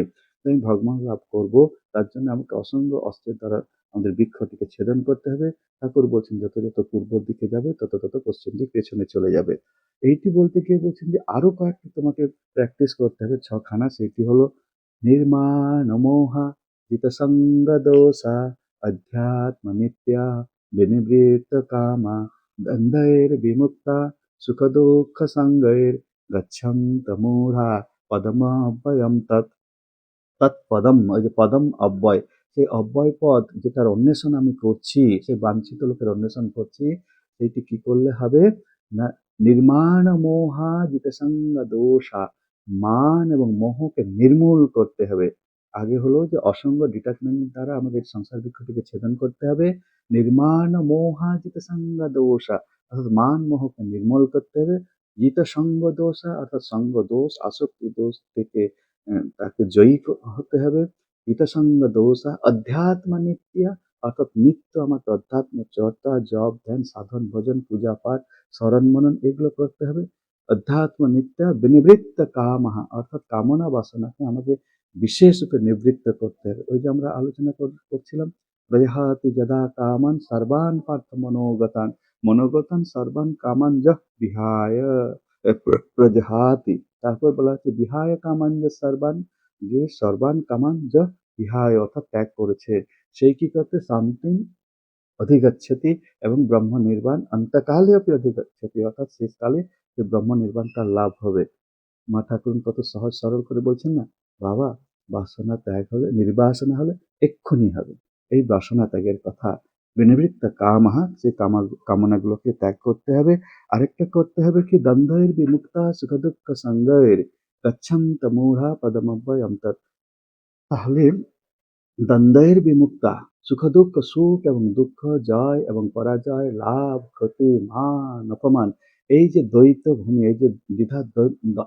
আমি ভগবান লাভ করব, তার জন্য আমাকে অসংখ্য অস্ত্রের দ্বারা আমাদের বৃক্ষটিকে ছেদন করতে হবে। ঠাকুর বলছেন যত যত পূর্ব দিকে যাবে তত তত পশ্চিম দিক পেছনে চলে যাবে। এইটি বলতে গিয়ে বলছেন যে আরো কয়েকটি তোমাকে প্র্যাকটিস করতে হবে, ছখানা, সেটি হলো নির্মাণমোহা জিতসঙ্গদোষা अध्यात्म नित्या विनिवृत्त कामा द्वन्द्वैर्विमुक्ता सुख दुःख संगैर गच्छन्त मूढ़ा পদমব্যয়ম তৎপদম, ওই যে পদম অব্যয়, সেই অব্যয় পদ যেটার অন্বেষণ আমি করছি, সেই বাঞ্ছিত লোকের অন্বেষণ করছি, সেইটি কি করলে হবে না, নির্মাণ মোহা জিতসঙ্গ দোষা, মান এবং মোহকে নির্মূল করতে হবে। আগে হলো যে অসঙ্গ ডিটাচমেন্ট দ্বারা আমাদের সংসার বৃক্ষটিকে ছেদন করতে হবে, নির্মাণ মোহা জিতসঙ্গ দোষা, অর্থাৎ মান মোহকে নির্মূল করতে হবে, জিত সঙ্গ দোষা অর্থাৎ সঙ্গ দোষ, আসক্তি দোষ থেকে তাকে জয়ী হতে হবে। ইতসঙ্গ দোষা অধ্যাত্ম নিত্য, অর্থাৎ নিত্য আমাকে অধ্যাত্ম চর্চা, জপ ধ্যান সাধন ভজন পূজা পাঠ স্মরণ মনন এগুলো করতে হবে। অধ্যাত্ম নিত্য বিনিবৃত্ত কামহা, অর্থাৎ কামনা বাসনাকে আমাকে বিশেষ রূপে নিবৃত্ত করতে হবে। ওই যে আমরা আলোচনা করছিলাম, প্রজহাতি যদা কামান সর্বান পার্থ মনোগতান, মনোগতান সর্বান কামান যহ বিহায় প্রজহাতি, তারপর বলা হচ্ছে বিহায় কামান যে সর্বান, যে সর্বান কামান যহ বিহায় অর্থাৎ ত্যাগ করেছে, সেই কি করতে শান্তি অধিগচ্ছতি এবং ব্রহ্ম নির্বাণ অন্তকালে অপি অধিগচ্ছতি, অর্থাৎ শেষকালে যে ব্রহ্ম নির্বাণ তার লাভ হবে। মা ঠাকুরন কত সহজ সরল করে বলছেন না, বাবা বাসনা ত্যাগ হলে, নির্বাসনা হলে এক্ষুনি হবে, এই বাসনা ত্যাগের কথা। বিনিবৃত্ত কামহা, সেই কামনাগুলোকে ত্যাগ করতে হবে। আরেকটা করতে হবে কি, দ্বন্দ্বের বিমুক্তা সুখ দুঃখ সঙ্গের গচ্ছন্ত মূঢ়া পদমব্যয়ম তৎ, তাহলে দ্বন্দ্বের বিমুক্তা, সুখ দুঃখ, সুখ এবং দুঃখ, জয় এবং পরাজয়, লাভ ক্ষতি মান অপমান, এই যে দ্বৈত ভূমি, এই যে দ্বিধা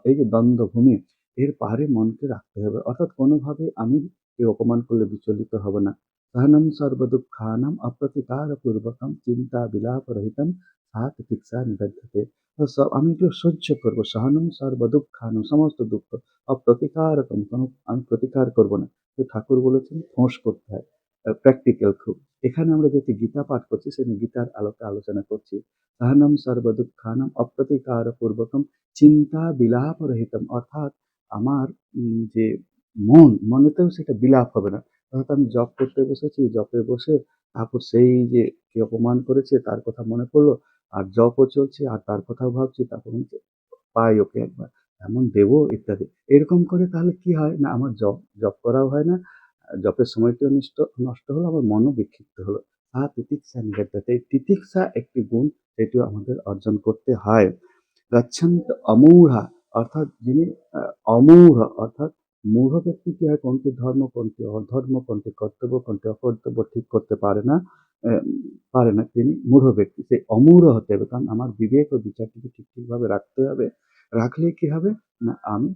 এই যে দ্বন্দ্ব ভূমি, এর পাহাড়ে মনকে রাখতে হবে। অর্থাৎ কোনোভাবে আমি কেউ অপমান করলে বিচলিত হব না। সহনম সর্বদুঃখানাম অপ্রতিকারপূর্বকম চিন্তা বিলাপরহিতম সা তিতিক্ষা নিবধ্যতে। তো আমি এগুলো সহ্য করবো। সহনম সর্বদুঃখানাম, সমস্ত দুঃখ অপ্রতিকারকম, কোনো আমি প্রতিকার করব না। তো ঠাকুর বলেছেন ফোঁস করতে হয়। প্র্যাকটিক্যাল খুব। এখানে আমরা যেহেতু গীতা পাঠ করছি, সেখানে গীতার আলোকে আলোচনা করছি। সহনম সর্বদুঃখানাম অপ্রতিকারপূর্বকম চিন্তা বিলাপরহিতম, অর্থাৎ আমার যে মনেতেও সেটা বিলাপ হবে না। অর্থাৎ আমি জপ করতে বসেছি, জপে বসে তারপর সেই যে কে অপমান করেছে তার কথা মনে পড়লো, আর জপও চলছে আর তার কথাও ভাবছি, তারপর বলছি, পাই ওকে একবার, এমন দেবো ইত্যাদি। এরকম করে তাহলে কি হয় না, আমার জপ জপ করাও হয় না, জপের সময়টিও নষ্ট হলো, আমার মনও বিক্ষিপ্ত হলো। তিতিক্ষা নিবেদ্যতে, এই তিতিক্ষা একটি গুণ, এটিও আমাদের অর্জন করতে হয়। গচ্ছন্ত অমূঢ়া, অর্থাৎ যিনি অমূঢ়, অর্থাৎ মূঢ় ব্যক্তি কি হয়, কোনটি ধর্ম কোনটি অধর্ম, কোনটি কর্তব্য কোনটি অকর্তব্য ঠিক করতে পারে না, আহ, পারে না, তিনি মূঢ় ব্যক্তি। সেই অমূঢ় হতে হবে, কারণ আমার বিবেক ও বিচারটিকে ঠিক ঠিকভাবে রাখতে হবে। রাখলে কি হবে না, আমি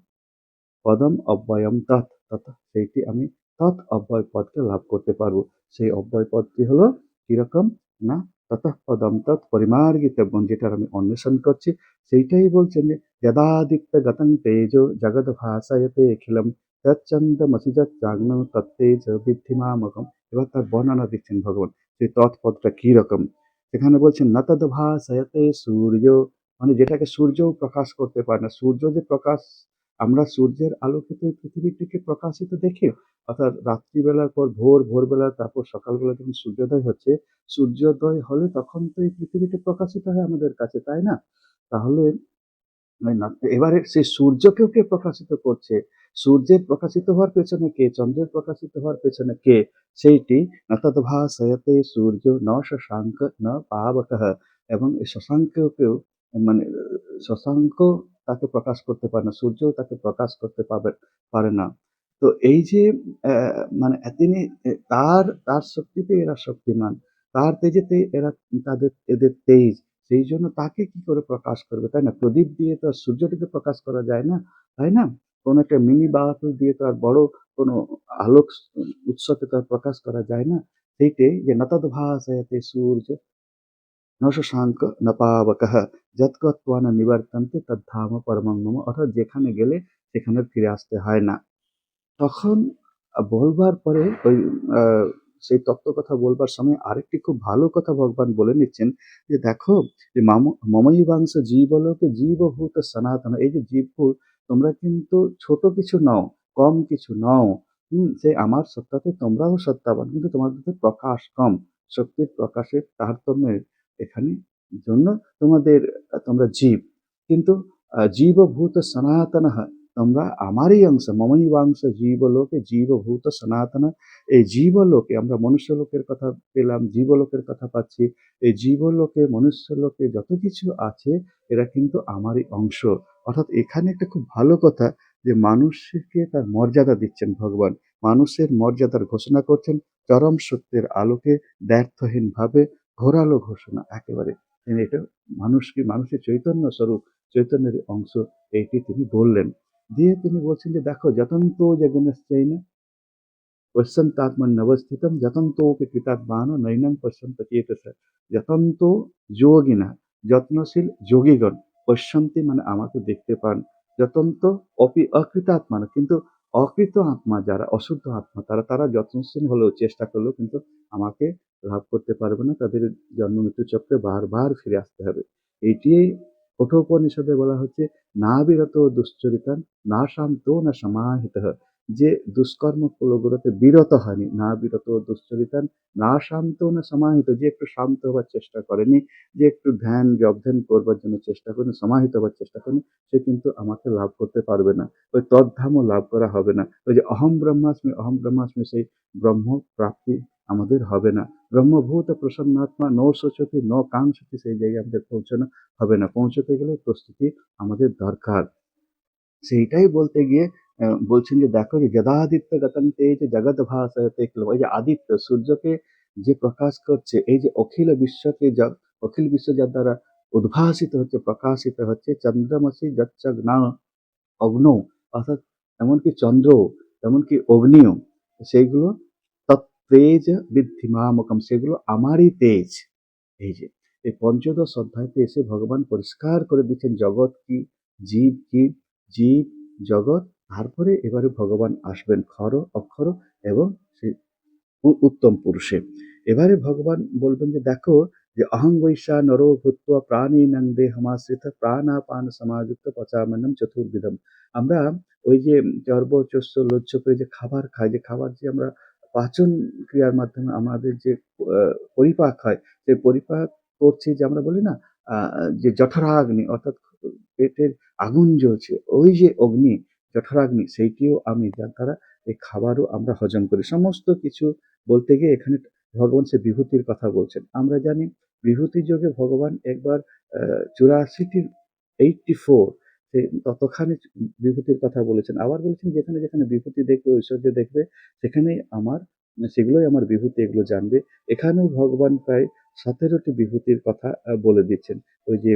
পদম অব্যয়ম তৎ তথা, সেইটি আমি তৎ অব্যয় পদকে লাভ করতে পারবো। সেই অব্যয় পদটি হলো কিরকম না, ততঃ পদম তৎ পরিমার্গিতব্যম, যেটার আমি অন্বেষণ করছি। সেইটাই বলছেন যে যদাদিত্য গতং তেজো জগৎ ভাসায়তে অখিলম তচ্চন্দ্রমসি যচ্চাগ্ন তত্তেজ বিদ্ধিমামকম। এবার তার বর্ণনা দিচ্ছেন ভগবান, সেই তৎপদটা কি রকম। সেখানে বলছেন ন তদ ভাসায়তে সূর্য, মানে যেটাকে সূর্যও প্রকাশ করতে পারে না। সূর্য যে প্রকাশ, আমরা সূর্যের আলোকে তো এই পৃথিবীটিকে প্রকাশিত দেখি, অর্থাৎ রাত্রিবেলার পর ভোরবেলা, তারপর সকালবেলা যখন সূর্যোদয় হচ্ছে, সূর্যোদয় হলে তখন তো এই পৃথিবীটি প্রকাশিত হয় আমাদের কাছে, তাই না? তাহলে না, এবারে সেই সূর্যকেও কে প্রকাশিত করছে? সূর্যের প্রকাশিত হওয়ার পেছনে কে, চন্দ্রের প্রকাশিত হওয়ার পেছনে কে? সেইটি ন তদ্ভাসয়তে সূর্য ন শশাঙ্ক ন পাবকঃ, এবং এই শশাঙ্ককেও, মানে শশাঙ্ক তাকে প্রকাশ করতে পারে না, সূর্যও তাকে প্রকাশ করতে পারে না। তো এই যে মানে তিনি তার তার শক্তিতে এরা শক্তিমান, তার তেজেতে এরা, এদের তেজ, সেই জন্য তাকে কি করে প্রকাশ করবে, তাই না? প্রদীপ দিয়ে তো আর সূর্যটিকে প্রকাশ করা যায় না, তাই না? কোনো একটা মিনি বাল্ব দিয়ে তো আর বড় কোনো আলোক উৎসকে তো আর প্রকাশ করা যায় না। সেইটাই যে নতদ ভাসয়তে সূর্য ন শশাঙ্ক ন পাবকঃ যৎগত্বা ন নিবর্তন্তে তদ্ধাম পরমং মম, অর্থাৎ যেখানে গেলে সেখানে ফিরে আসতে হয় না। তখন বলবার পরে ওই আহ, সেই তত্ত্ব কথা বলবার সময় আরেকটি খুব ভালো কথা ভগবান বলে নিচ্ছেন, যে দেখো যে মমৈবাংশ জীবলোকে জীবভূত সনাতন, এই যে জীবভূত, তোমরা কিন্তু ছোট কিছু নও, কম কিছু নও। সেই আমার সত্তাতে তোমরাও সত্তাবান, কিন্তু তোমাদের তো প্রকাশ কম, শক্তির প্রকাশের তারতম্যের এখানে জন্য তোমাদের, তোমরা জীব, কিন্তু জীবভূত সনাতন, তোমরা আমারই অংশ, মমৈবাংশ জীবলোকে জীবভূত সনাতন। এই জীবলোকে আমরা মনুষ্যলোকের কথা পেলাম, জীবলোকের কথা পাচ্ছি, এই জীবলোকে মনুষ্যলোকে যত কিছু আছে এরা কিন্তু আমারই অংশ। অর্থাৎ এখানে একটা খুব ভালো কথা, যে মানুষকে তার মর্যাদা দিচ্ছেন ভগবান, মানুষের মর্যাদার ঘোষণা করছেন চরম সত্যের আলোকে, দ্ব্যর্থহীন ভাবে ঘোরালো ঘোষণা একেবারে। তিনি এটা মানুষকে, মানুষের চৈতন্য স্বরূপ, চৈতন্যের অংশ, এইটি তিনি বললেন। দিয়ে তিনি বলছেন যে দেখো যতন্তো জগন্নাশ্চৈন পশ্যন্তাত্মন্যবস্থিতম যতন্তোপি কৃতাত্মানো নৈনং পশ্যন্ত চেতস। যতন্ত যোগিনা, যত্নশীল যোগীগণ, পশ্যন্তি মানে আমাকে দেখতে পান, যতন্ত অপি অকৃতাত্মানো, কিন্তু অকৃত আত্মা যারা, অশুদ্ধ আত্মা, তারা তারা যত্নশীল হলেও, চেষ্টা করলেও কিন্তু আমাকে লাভ করতে পারবে না, তাদের জন্ম মৃত্যু চক্রে বারবার ফিরে আসতে হবে। এটি কঠোপনিষদে বলা হচ্ছে, না বিরত দুশ্চরিতান না শান্ত না সমাহিত, যে দুষ্কর্মগুলোতে বিরত হয়নি, না বিরত দুশ্চরিতান না শান্ত না সমাহিত, যে একটু শান্ত হবার চেষ্টা করেনি, যে একটু ধ্যান জপ ধ্যান করবার জন্য চেষ্টা করেনি, সমাহিত হবার চেষ্টা করেনি, সে কিন্তু আমাকে লাভ করতে পারবে না, ওই তদ্ধামও লাভ করা হবে না। ওই যে অহম ব্রহ্মাস্মি, সেই ব্রহ্ম প্রাপ্তি আমাদের হবে না। ব্রহ্মভূত প্রসন্নাত্মা ন শোচতি ন কাঙ্ক্ষতি, সেই জায়গায় আমাদের পৌঁছানো হবে না। পৌঁছতে গেলে প্রস্তুতি আমাদের দরকার। সেইটাই বলতে গিয়ে বলছেন যে দেখো যে যদাদিত্য গতং তেজ জগৎ ভাসয়তে কিল, এই যে আদিত্য সূর্যকে যে প্রকাশ করছে, এই যে অখিল বিশ্বকে, অখিল বিশ্ব যার দ্বারা উদ্ভাসিত হচ্ছে, প্রকাশিত হচ্ছে। চন্দ্রমসি যচ্চগ্না অগ্নৌ, অর্থাৎ এমনকি চন্দ্র, এমনকি অগ্নিও, সেইগুলো তত্তেজ বিদ্ধি মামকম, সেগুলো আমারই তেজ। এই যে এই পঞ্চদশ অধ্যায়তে এসে ভগবান পরিষ্কার করে দিচ্ছেন জগৎ কি, জীব কি, জীব জগৎ। তারপরে এবারে ভগবান আসবেন ক্ষর অক্ষর এবং সেই উত্তম পুরুষে। এবারে ভগবান বলবেন যে দেখো, যে অহং বৈশা নরো ভূত্বা প্রাণিনাং দেহমাশ্রিত প্রাণাপান সমাযুক্ত পচামন্নম চতুর্বিধম। আমরা ওই যে চর্ব চস্য লোচ্ছ করে যে খাবার খাই, যে খাবার যে আমরা পাচন ক্রিয়ার মাধ্যমে আমাদের যে পরিপাক হয়, সেই পরিপাক করছি, যে আমরা বলি না যে জঠরাগ্নি, অর্থাৎ পেটের আগুন জ্বলছে, ওই যে অগ্নি, জঠরাগ্নি, সেইটিও আমি, যার দ্বারা এই খাবারও আমরা হজম করি। সমস্ত কিছু বলতে গিয়ে এখানে ভগবান সে বিভূতির কথা বলছেন। আমরা জানি বিভূতি যোগে ভগবান একবার 84টি 84 ততখানি বিভূতির কথা বলেছেন। আবার বলেছেন যেখানে যেখানে বিভূতি দেখবে, ঐশ্বর্য দেখবে, সেখানেই আমার, সেগুলোই আমার বিভূতি, এগুলো জানবে। এখানেও ভগবান প্রায় 17টি বিভূতির কথা বলে দিচ্ছেন। ওই যে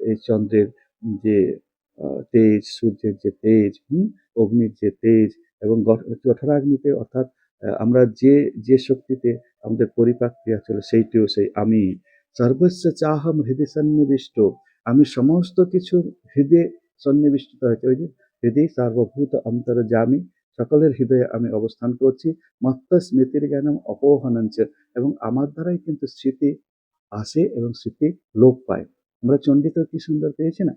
এই চন্দ্রের যে তেজ, সূর্যের যে তেজ, অগ্নির যে তেজ, এবং জঠরাগ্নিতে, অর্থাৎ আমরা যে যে শক্তিতে আমাদের পরিপাক ক্রিয়া চলে, সেইটিও সেই আমি। সর্বস্ব চাহম হৃদয় সন্নিবিষ্ট, আমি সমস্ত কিছুর হৃদয়ে সন্নিবিষ্ট হয়েছে। ওই যে হৃদয় সার্বভূত অন্তর্যামী, সকলের হৃদয়ে আমি অবস্থান করছি। মত্ত স্মৃতির জ্ঞানম অপোহনঞ্চ, এবং আমার দ্বারাই কিন্তু স্মৃতি আসে এবং স্মৃতি লোপ পায়। আমরা চণ্ডীতেও কি সুন্দর পেয়েছি না,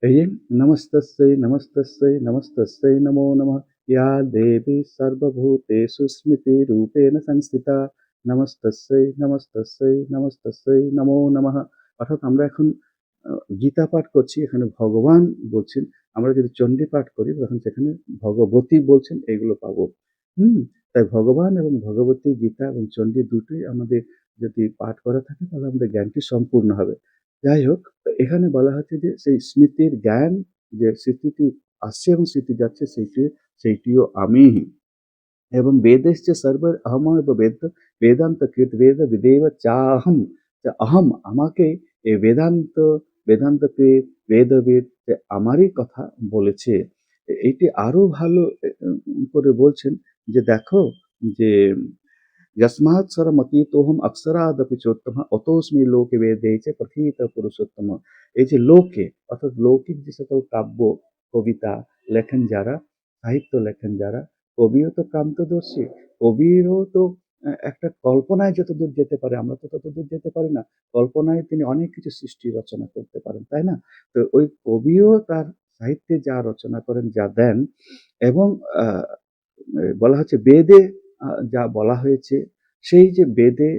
এই যে নমস্তস্যৈ নমস্তস্যৈ নমস্তস্যৈ নমো নমঃ, ইয়া দেবী সর্বভূতেষু স্মৃতিরূপেণ সংস্থিতা, নমস্তস্যৈ নমস্তস্যৈ নমস্তস্যৈ নমো নমঃ। অর্থাৎ আমরা এখন গীতা পাঠ করছি, এখানে ভগবান বলছেন। আমরা যদি চণ্ডী পাঠ করি তখন সেখানে ভগবতী বলছেন, এগুলো পাবো। তাই ভগবান এবং ভগবতী, গীতা এবং চণ্ডী দুটোই আমাদের যদি পাঠ করা থাকে, তাহলে আমাদের জ্ঞানটি সম্পূর্ণ হবে। যাই হোক, এখানে বলা হচ্ছে যে সেই স্মৃতির জ্ঞান, যে স্মৃতিটি আসছে এবং স্মৃতি যাচ্ছে, সেইটিও আমি। এবং বেদশ্চ সর্বর অহমেব বেদ, বেদান্ত কৃত বেদ বিদেব চাহম, যে অহম, আমাকে এই বেদান্তকে বেদবিদ যে আমারই কথা বলেছে। এইটি আরো ভালো করে বলছেন যে দেখো, যে यस्मात् स्वरमतीतोऽहम् अक्षरादपि चोत्तमः অতোস্মি লোকে বেদেছে প্রথিত পুরুষোত্তম। এই যে লোকে, অর্থাৎ লৌকিক যে সকল কাব্য কবিতা লেখেন যারা, সাহিত্য লেখেন যারা, কবিও তো প্রান্তদর্শী। কবিরও তো একটা কল্পনায় যতদূর যেতে পারে, আমরা তো ততদূর যেতে পারি না। কল্পনায় তিনি অনেক কিছু সৃষ্টি রচনা করতে পারেন, তাই না? তো ওই কবিও তার সাহিত্যে যা রচনা করেন, যা দেন, এবং বলা হচ্ছে বেদে যা বলা হয়েছে, সেই যে বেদে,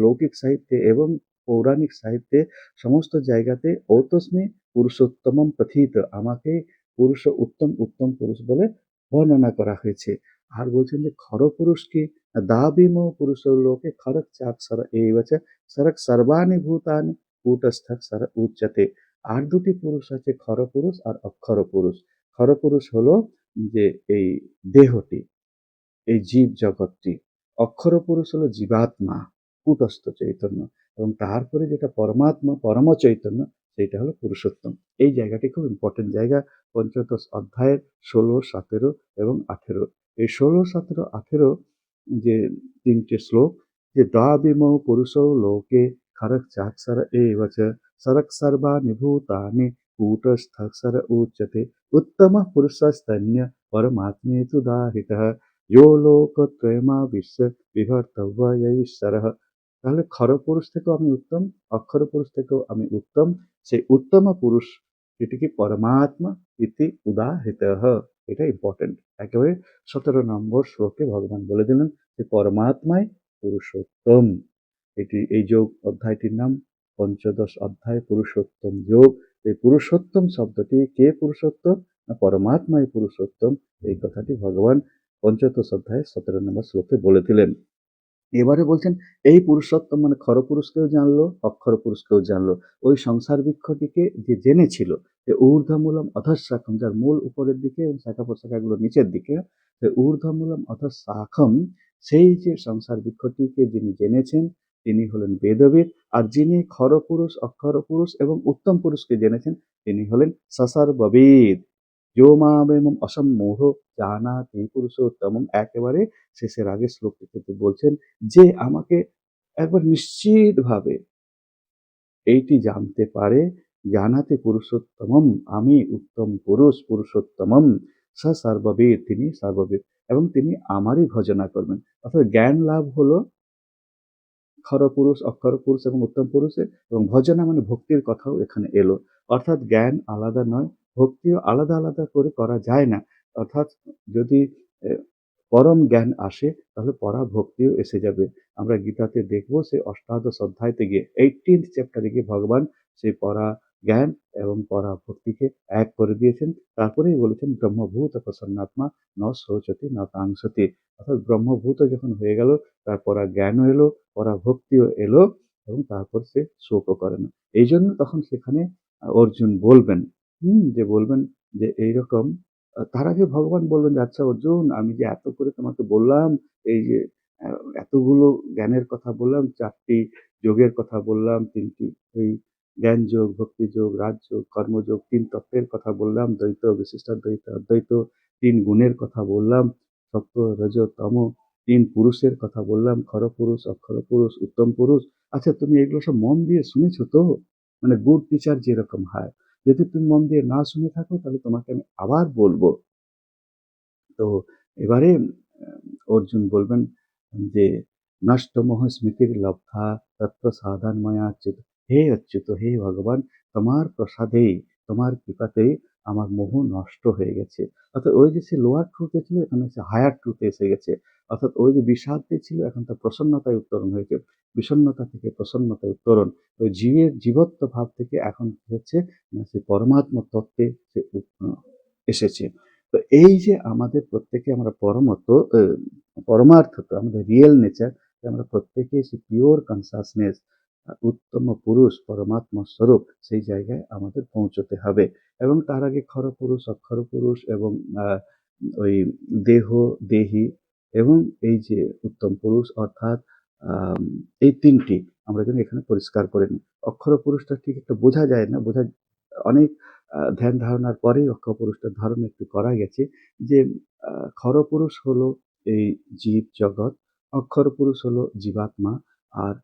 লৌকিক সাহিত্যে এবং পৌরাণিক সাহিত্যে, সমস্ত জায়গাতে ঔতস্মি পুরুষোত্তমম প্রথিত, আমাকে পুরুষ, উত্তম উত্তম পুরুষ বলে বর্ণনা করা হয়েছে। আর বলছেন যে খর পুরুষ কি, দাবিম পুরুষ লোকে খরক চাক্ষর এইবচ সরক সর্বাণি ভূতানি কূটস্থক সর উচ্চতে। আর দুটি পুরুষ আছে, খর পুরুষ আর অক্ষর পুরুষ। খর পুরুষ হলো যে এই দেহটি, এই জীব জগৎটি। অক্ষর পুরুষ হলো জীবাত্মা, কূটস্থ চৈতন্য, এবং তারপরে যেটা পরমাত্মা, পরম চৈতন্য, সেইটা হলো পুরুষোত্তম। এই জায়গাটি খুব ইম্পর্টেন্ট জায়গা। পঞ্চদশ অধ্যায়ের 16, 17 এবং 18, এই 16, 17, 18 যে তিনটে শ্লোক, যে দ্বাবিমৌ পুরুষৌ লোকে খরক চাক্ষর এবচ সরক সর্বাণি ভূতানি কূটস্থর উচ্যতে উত্তম পুরুষস্তন্য পরমাত্মেতু দাহিতঃ यो লোকত্রয়মাবিশ্য বিভর্তব্য ঈশ্বরঃ। তাহলে খরপুরুষ থেকেও আমি উত্তম, অক্ষর পুরুষ থেকেও আমি উত্তম। সেই উত্তম পুরুষ, যেটি কি পরমাত্মা ইতি উদাহৃতঃ। এটা ইম্পর্টেন্ট। একেবারে 17 নম্বর শ্লোকে ভগবান বলে দিলেন যে পরমাত্মাই পুরুষোত্তম। এটি, এই যোগ অধ্যায়টির নাম পঞ্চদশ অধ্যায়, পুরুষোত্তম যোগ। এই পুরুষোত্তম শব্দটি, কে পুরুষোত্তম না পরমাত্মাই পুরুষোত্তম, এই কথাটি ভগবান পঞ্চদশ অধ্যায় 17 নম্বর শ্লোকে বলেছিলেন। এবারে বলছেন এই পুরুষোত্তম মানে খর পুরুষকেও জানলো, অক্ষর পুরুষকেও জানলো। ওই সংসার বৃক্ষটিকে যে জেনেছিল, যে ঊর্ধ্বমূলম অধঃশাখম, যার মূল উপরের দিকে এবং শাখা প্রশাখাগুলো নিচের দিকে, ঊর্ধ্বমূলম অধঃশাখম, সেই যে সংসার বৃক্ষটিকে যিনি জেনেছেন, তিনি হলেন বেদবিদ। আর যিনি খরপুরুষ, অক্ষরপুরুষ এবং উত্তম পুরুষকে জেনেছেন তিনি হলেন সসর্ববিদ। যো মামেমম অসম্মোহ জানাতি পুরুষোত্তমম। একেবারে শেষের আগের শ্লোকটি কিন্তু বলছেন যে আমাকে একবার নিশ্চিতভাবে এইটি জানতে পারে, জানাতে পুরুষোত্তমম, আমি উত্তম পুরুষ, পুরুষোত্তমম স সর্ববিদ, তিনি সর্ববিদ এবং তিনি আমারই ভজনা করবেন। অর্থাৎ জ্ঞান লাভ হলো খরপুরুষ, অক্ষরপুরুষ এবং উত্তম পুরুষের, এবং ভজনা মানে ভক্তির কথাও এখানে এলো। অর্থাৎ জ্ঞান আলাদা নয়, ভক্তিও আলাদা আলাদা করে করা যায় না। অর্থাৎ যদি এ, পরম জ্ঞান আসে তাহলে পরা ভক্তিও এসে যাবে। আমরা গীতাতে দেখবো সেই অষ্টাদশ অধ্যায়তে গিয়ে 18th চ্যাপ্টারে গিয়ে ভগবান সেই পরা জ্ঞান এবং পরা ভক্তিকে এক করে দিয়েছেন। তারপরেই বলেছেন ব্রহ্মভূত প্রসন্নাত্মা ন শোচতি ন কাঙ্ক্ষতি। অর্থাৎ ব্রহ্মভূত যখন হয়ে গেল, তার পরা জ্ঞানও এলো, পরা ভক্তিও এলো এবং তারপর সে শোকও করে না। এই জন্য তখন সেখানে অর্জুন বলবেন, যে বলবেন যে এইরকম। তার আগে ভগবান বলবেন যে আচ্ছা অর্জুন, আমি যে এত করে তোমাকে বললাম, এই যে এতগুলো জ্ঞানের কথা বললাম, 4টি যোগের কথা বললাম, 3টি এই জ্ঞান যোগ, ভক্তি যোগ, রাজযোগ, কর্মযোগ, 3 তত্ত্বের কথা বললাম, দ্বৈত, বিশিষ্টাদ্বৈত, অদ্বৈত, 3 গুণের কথা বললাম, সত্য, রজ, তম, 3 পুরুষের কথা বললাম, খরপুরুষ, অক্ষরপুরুষ, উত্তম পুরুষ। আচ্ছা তুমি এগুলো সব মন দিয়ে শুনেছো তো? মানে গুড টিচার যেরকম হয়। যদি তুমি মন দিয়ে না শুনে থাকো তাহলে তোমাকে আমি আবার বলবো। তো এবারে অর্জুন বলবেন যে নষ্টমোহ স্মৃতির লব্ধা তৎপ্রসাদান ময়া অচ্যুত। হে অচ্যুত, হে ভগবান, তোমার প্রসাদেই, তোমার কৃপাতেই আমার মোহ নষ্ট হয়ে গেছে। অর্থাৎ ওই যে সে লোয়ার ট্রুথে ছিল এখানে সে হায়ার ট্রুথে এসে গেছে। অর্থাৎ ওই যে বিষাদে ছিল এখন তার প্রসন্নতায় উত্তরণ হয়েছে, বিষণ্ণতা থেকে প্রসন্নতায় উত্তরণ। ওই জীবের জীবত্ব ভাব থেকে এখন কি হচ্ছে না, সে পরমাত্ম তত্ত্বে সে এসেছে। তো এই যে আমাদের প্রত্যেকে আমরা পরমার্থ, আমাদের রিয়েল নেচার, আমরা প্রত্যেকে সে পিওর কনসাসনেস, উত্তম পুরুষ, পরমাত্মা স্বরূপ, সেই জায়গায় আমাদের পৌঁছতে হবে। এবং তার আগে খরপুরুষ, অক্ষর পুরুষ এবং ওই দেহ, দেহি এবং এই যে উত্তম পুরুষ, অর্থাৎ আম, এই 3টি আমরা যেন এখানে পরিষ্কার করে নিই। অক্ষর পুরুষটা ঠিক একটা বোঝা যায় না, অনেক ধ্যান ধারণার পরেই অক্ষপুরুষটার ধারণা একটু করা গেছে যে খরপুরুষ হলো এই জীব জগৎ, অক্ষর পুরুষ হলো জীবাত্মা, আর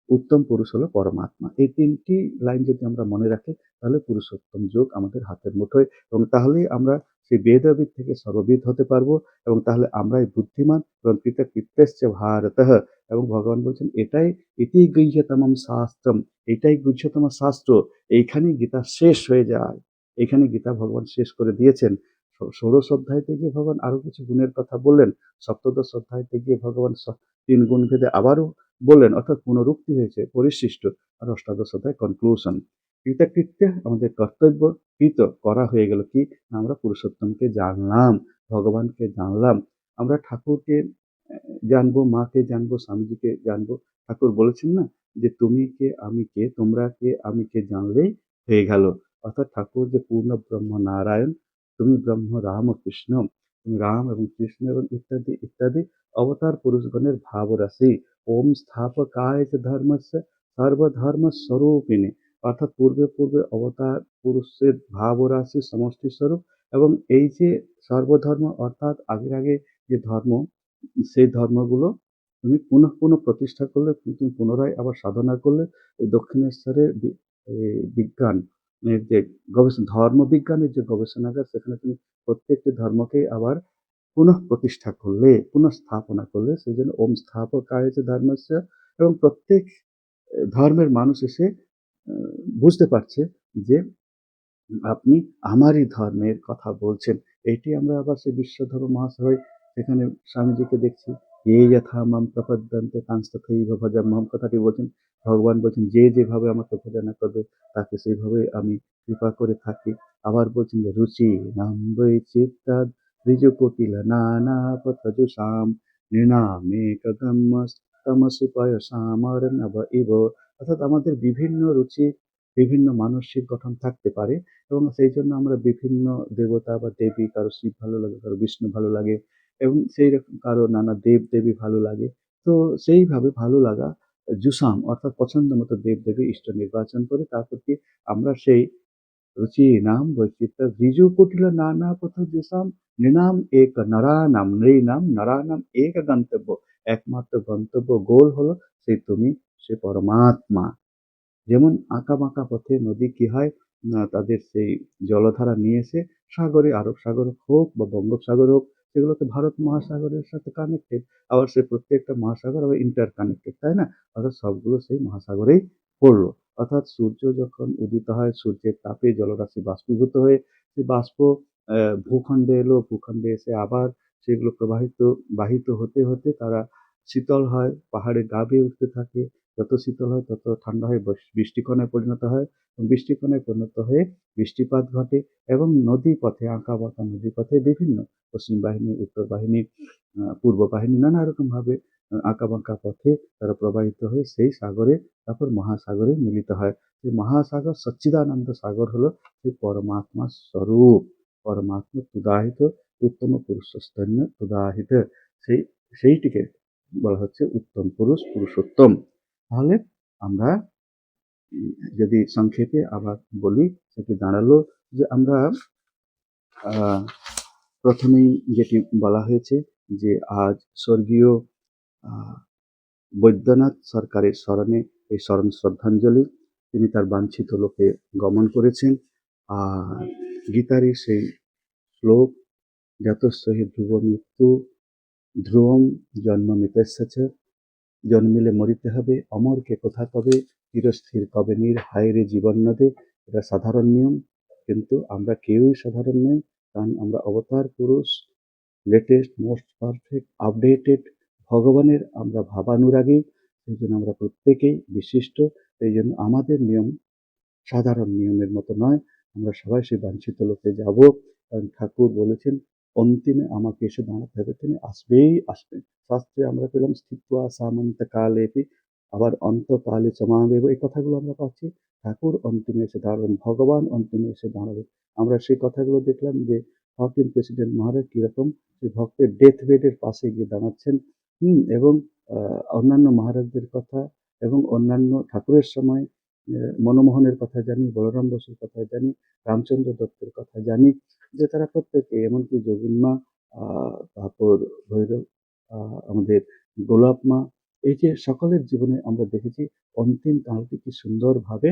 উত্তম পুরুষ হলো পরমাত্মা। এই 3টি লাইন যদি আমরা মনে রাখি তাহলে পুরুষোত্তম যোগ আমাদের হাতের মুঠোয়, এবং তাহলেই আমরা সেই বেদবিদ থেকে সর্ববিদ হতে পারবো, এবং তাহলে আমরাই বুদ্ধিমান এবং কৃতকৃত্যশ্চ ভারতঃ। এবং ভগবান বলছেন এটাই ইতি গুহ্যতমম শাস্ত্রম, এটাই গুহ্যতম শাস্ত্র। এইখানেই গীতা শেষ হয়ে যায়। এখানে গীতা ভগবান শেষ করে দিয়েছেন। ষোড়শ অধ্যায়তে গিয়ে ভগবান আরো কিছু গুণের কথা বললেন, সপ্তদশ অধ্যায়তে গিয়ে ভগবান 3 গুণ ভেদে আবারও বললেন, অর্থাৎ পুনরুক্তি হয়েছে, পরিশিষ্ট। আর অষ্টাদশ অধ্যায় কনক্লুশন। কৃতকৃত্যে আমাদের কর্তব্য কৃত করা হয়ে গেল কি না, আমরা পুরুষোত্তমকে জানলাম, ভগবানকে জানলাম। আমরা ঠাকুরকে জানবো, মাকে জানবো, স্বামীজিকে জানবো। ঠাকুর বলেছেন না যে তুমি কে আমি কে, তোমরা কে আমি কে জানলেই হয়ে গেল। অর্থাৎ ঠাকুর যে পূর্ণ ব্রহ্ম নারায়ণ, তুমি ব্রহ্ম রাম ও কৃষ্ণ, তুমি রাম এবং কৃষ্ণ এবং ইত্যাদি ইত্যাদি অবতার পুরুষগণের ভাব রাশি। ওম স্থাপকায় চ ধর্মস্য সর্বধর্ম স্বরূপিণী। অর্থাৎ পূর্বে পূর্বে অবতার পুরুষের ভাব রাশি সমষ্টি স্বরূপ, এবং এই যে সর্বধর্ম অর্থাৎ আগের আগে যে ধর্ম, সেই ধর্মগুলো তুমি পুনঃ পুনঃ প্রতিষ্ঠা করলে, তুমি পুনরায় আবার সাধনা করলে, এই দক্ষিণেশ্বরের বিজ্ঞান যে গবেষণা, ধর্ম বিজ্ঞানের যে গবেষণাগার, সেখানে তুমি প্রত্যেকটি ধর্মকেই আবার পুনঃ প্রতিষ্ঠা করলে, পুনঃ স্থাপনা করলে। সেই জন্য ওম স্থাপকায় চ ধর্মস্য। এবং প্রত্যেক ধর্মের মানুষ এসে বুঝতে পারছে যে আপনি আমারই ধর্মের কথা বলছেন। এটি আমরা আবার সেই বিশ্বধর্ম মহাসভায় সেখানে স্বামীজিকে দেখছি, "ये यथा मां प्रपद्यन्ते तांस्तथैव भजाम्यहम्" কথাটি বলছেন। ভগবান বলছেন যে যেভাবে আমাকে ভজনা করবে তাকে সেইভাবে আমি কৃপা করে থাকি। আবার বলছেন যে রুচি নাম বৈচিত্রাদ ঋজুকোটিল নানা পথযুষাম নৃণামে কগম্যস্তমসি পয়সামর্ণব ইব। অর্থাৎ আমাদের বিভিন্ন রুচি, বিভিন্ন মানসিক গঠন থাকতে পারে, এবং সেই জন্য আমরা বিভিন্ন দেবতা বা দেবী, কারো শিব ভালো লাগে, কারো বিষ্ণু ভালো লাগে, এবং সেই রকম কারো নানা দেব দেবী ভালো লাগে। তো সেইভাবে ভালো লাগা জুসাম অর্থাৎ পছন্দ মতো দেবদেবী ইষ্ট নির্বাচন করে তারপর কি আমরা সেই रुचि नाम वैचित्र ऋजु कुटिल नाना पथ जुसाम नृणाम एक नरानाम नृणाम नरानाम एक गंतव्য একমাত্র গন্তব্য গোল হলো সেই তুমি সে পরমাত্মা। যেমন আঁকা বাঁকা পথে নদী কি হয় তাদের সেই জলধারা নিয়ে এসে সাগরে আরব সাগর হোক বা বঙ্গোপসাগর হোক সেগুলো তো ভারত মহাসাগরের সাথে কানেক্টেড, আবার সে প্রত্যেকটা মহাসাগর আবার ইন্টার কানেক্টেড, তাই না? অর্থাৎ সবগুলো সেই মহাসাগরেই পড়লো। অর্থাৎ সূর্য যখন উদিত হয় সূর্যের তাপে জলরাশি বাষ্পীভূত হয়ে সেই বাষ্প ভূখণ্ডে এলো, ভূখণ্ডে এসে আবার সেগুলো বাহিত হতে হতে তারা শীতল হয়, পাহাড়ে গা বেয়ে উঠতে থাকে, যত শীতল হয় তত ঠান্ডা হয়ে বৃষ্টিকণায় পরিণত হয়, এবং বৃষ্টিকণায় পরিণত হয়ে বৃষ্টিপাত ঘটে এবং নদী পথে আঁকা বাঁকা নদী পথে বিভিন্ন পশ্চিম বাহিনী, উত্তর বাহিনী, পূর্ব বাহিনী নানা রকম ভাবে আঁকা বাঁকা পথে তারা প্রবাহিত হয়ে সেই সাগরে তারপর মহাসাগরে মিলিত হয়। সেই মহাসাগর সচ্চিদানন্দ সাগর হলো সেই পরমাত্মা স্বরূপ, পরমাত্মা তুদাহিত উত্তম পুরুষস্তন্য তুদাহিত, সেই সেইটিকে বলা হচ্ছে উত্তম পুরুষ, পুরুষোত্তম। তাহলে আমরা যদি সংক্ষেপে আবার বলি সেটি দাঁড়ালো যে আমরা প্রথমেই যেটি বলা হয়েছে যে আজ স্বর্গীয় বৈদ্যনাথ সরকারের স্মরণে এই স্মরণ শ্রদ্ধাঞ্জলি, তিনি তার বাঞ্ছিত লোকে গমন করেছেন। আর গীতারই সেই শ্লোক জাতস্য ধ্রুব মৃত্যু ধ্রুবম জন্ম মৃতস্য, জন্মিলে মরিতে হবে, অমরকে কোথা কবে, চিরস্থির কবে নীর, হায় রে জীবন নদে। এটা সাধারণ নিয়ম, কিন্তু আমরা কেউই সাধারণ নই, কারণ আমরা অবতার পুরুষ, লেটেস্ট মোস্ট পারফেক্ট আপডেটেড ভগবানের আমরা ভাবানুরাগী, সেই জন্য আমরা প্রত্যেকেই বিশিষ্ট। এই জন্য আমাদের নিয়ম সাধারণ নিয়মের মতো নয়, আমরা সবাই সেই বাঞ্ছিত লোকে যাব, কারণ ঠাকুর বলেছেন অন্তিমে আমাকে এসে দাঁড়াতে হবে, তিনি আসবেই আসবেন। শাস্ত্রে আমরা পেলাম স্থিত্বা সামন্ত কালেপি, আবার অন্তকালে চমাদেব, এই কথাগুলো আমরা পাচ্ছি। ঠাকুর অন্তিমে এসে দাঁড়াবেন, ভগবান অন্তিমে এসে দাঁড়াবেন। আমরা সেই কথাগুলো দেখলাম যে 14 প্রেসিডেন্ট মহারাজ কিরকম সেই ভক্তের ডেথ বেডের পাশে গিয়ে দাঁড়াচ্ছেন, এবং অন্যান্য মহারাজদের কথা এবং অন্যান্য ঠাকুরের সময় মনমোহনের কথা জানি, বলরাম বসুর কথা জানি, রামচন্দ্র দত্তের কথা জানি, যে তারা প্রত্যেকে এমনকি যোগিনমা, তারপর ভৈরব, আমাদের গোলাপ মা, এই যে সকলের জীবনে আমরা দেখেছি অন্তিম কালটি কি সুন্দরভাবে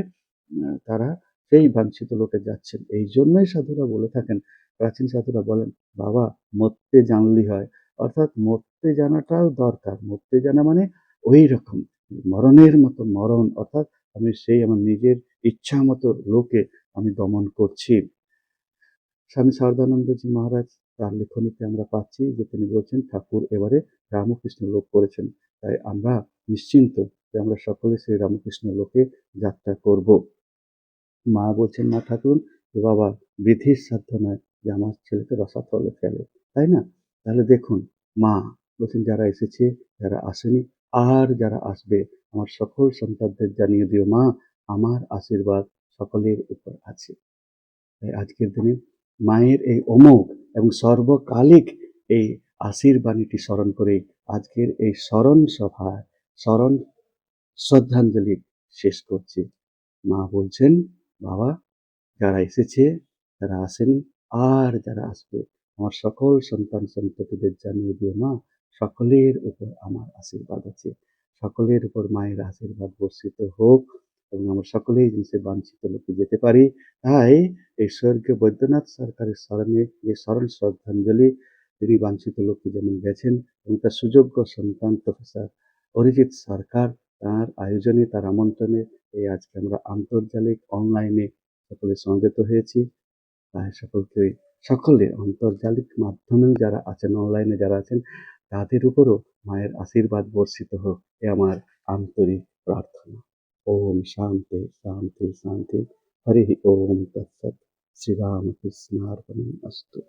তারা সেই বাঞ্ছিত লোকে যাচ্ছেন। এই জন্যই সাধুরা বলে থাকেন, প্রাচীন সাধুরা বলেন বাবা মরতে জানলি হয়, অর্থাৎ মরতে জানাটাও দরকার। মরতে জানা মানে ওই রকম মরণের মতো মরণ, অর্থাৎ আমি সেই আমার নিজের ইচ্ছা মতো লোকে আমি দমন করছি। স্বামী শারদানন্দজি মহারাজ তার লেখনীতে আমরা পাচ্ছি যে তিনি বলছেন ঠাকুর এবারে রামকৃষ্ণ লোক করেছেন, তাই আমরা নিশ্চিন্ত যে আমরা সকলে সেই রামকৃষ্ণ লোকে যাত্রা করব। মা বলছেন না ঠাকুর যে বাবা বিধির সাধ্য নয় যে আমার ছেলেকে রসাতলে ফেলে, তাই না? তাহলে দেখুন মা বলছেন যারা এসেছে, যারা আসেনি, আর যারা আসবে আমার সকল সন্তানদের জানিয়ে দিও মা আমার আশীর্বাদ সকলের উপর আছে। তাই আজকের দিনে মায়ের এই অমোঘ এবং সর্বকালিক এই আশীর্বাণীটি স্মরণ করে আজকের এই স্মরণ সভায় স্মরণ শ্রদ্ধাঞ্জলি শেষ করছি। মা বলছেন বাবা যারা এসেছে, যারা আসেনি, আর যারা আসবে আমার সকল সন্তান সন্ততিদের জানিয়ে দিও মা সকলের উপর আমার আশীর্বাদ আছে, সকলের উপর মায়ের আশীর্বাদ বর্ষিত হোক এবং আমরা সকলেই যেন সে বাঞ্ছিত লোকে যেতে পারি। তাই এই স্বর্গীয় বৈদ্যনাথ সরকারের স্মরণে যে স্মরণ শ্রদ্ধাঞ্জলি, তিনি বাঞ্ছিত লোকে যেমন গেছেন এবং তার সুযোগ্য সন্তান প্রফেসর অরিজিৎ সরকার তার আয়োজনে, তার আমন্ত্রণে এই আজকে আমরা আন্তর্জালিক অনলাইনে সকলে সমবেত হয়েছি। তাই সকলের আন্তর্জালিক মাধ্যমেও যারা আছেন, অনলাইনে যারা আছেন, তাদের উপরও মায়ের আশীর্বাদ বর্ষিত হোক, এ আমার আন্তরিক প্রার্থনা। ওম শান্তি শান্তি শান্তি। হরি ওম তৎসৎ। শ্রীরামকৃষ্ণার্পণমস্তু।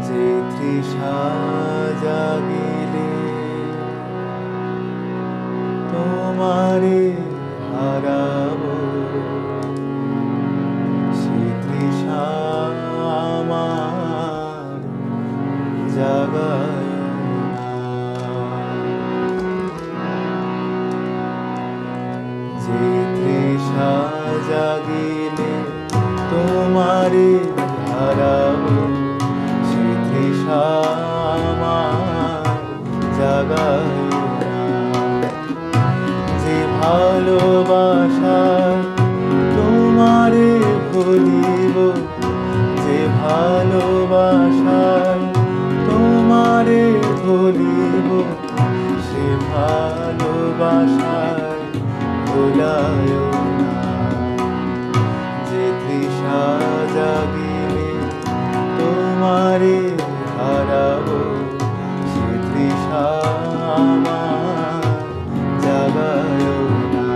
যে তৃষা জাগিলে জাগিলে তোমারে হারাবো, সে তৃষা আমার জাগায় না। যে ভালোবাসায় তোমারে ভুলিব, যে ভালোবাসায় তোমারে ভুলিব, সে ভালোবাসায় ভুলায় না। যে তৃষা জাগিলে তোমারে হারাবো, সে তৃষা আমার জাগায় না।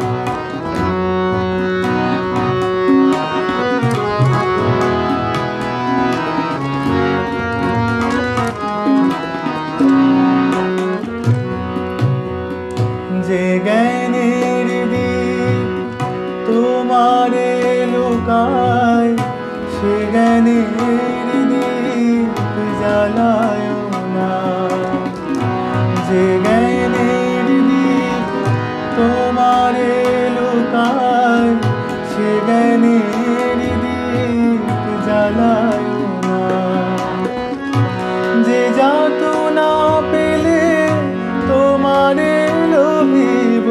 যে জ্ঞানের দীপ তোমারে লুকায়, সে জ্ঞানের দীপ জ্বালায় না। যে জ্ঞানের দীপ তোমারে লুকায়, সে জ্ঞানের দীপ জ্বালায় না। যে যাতনা পেলে তোমারে লোভিব,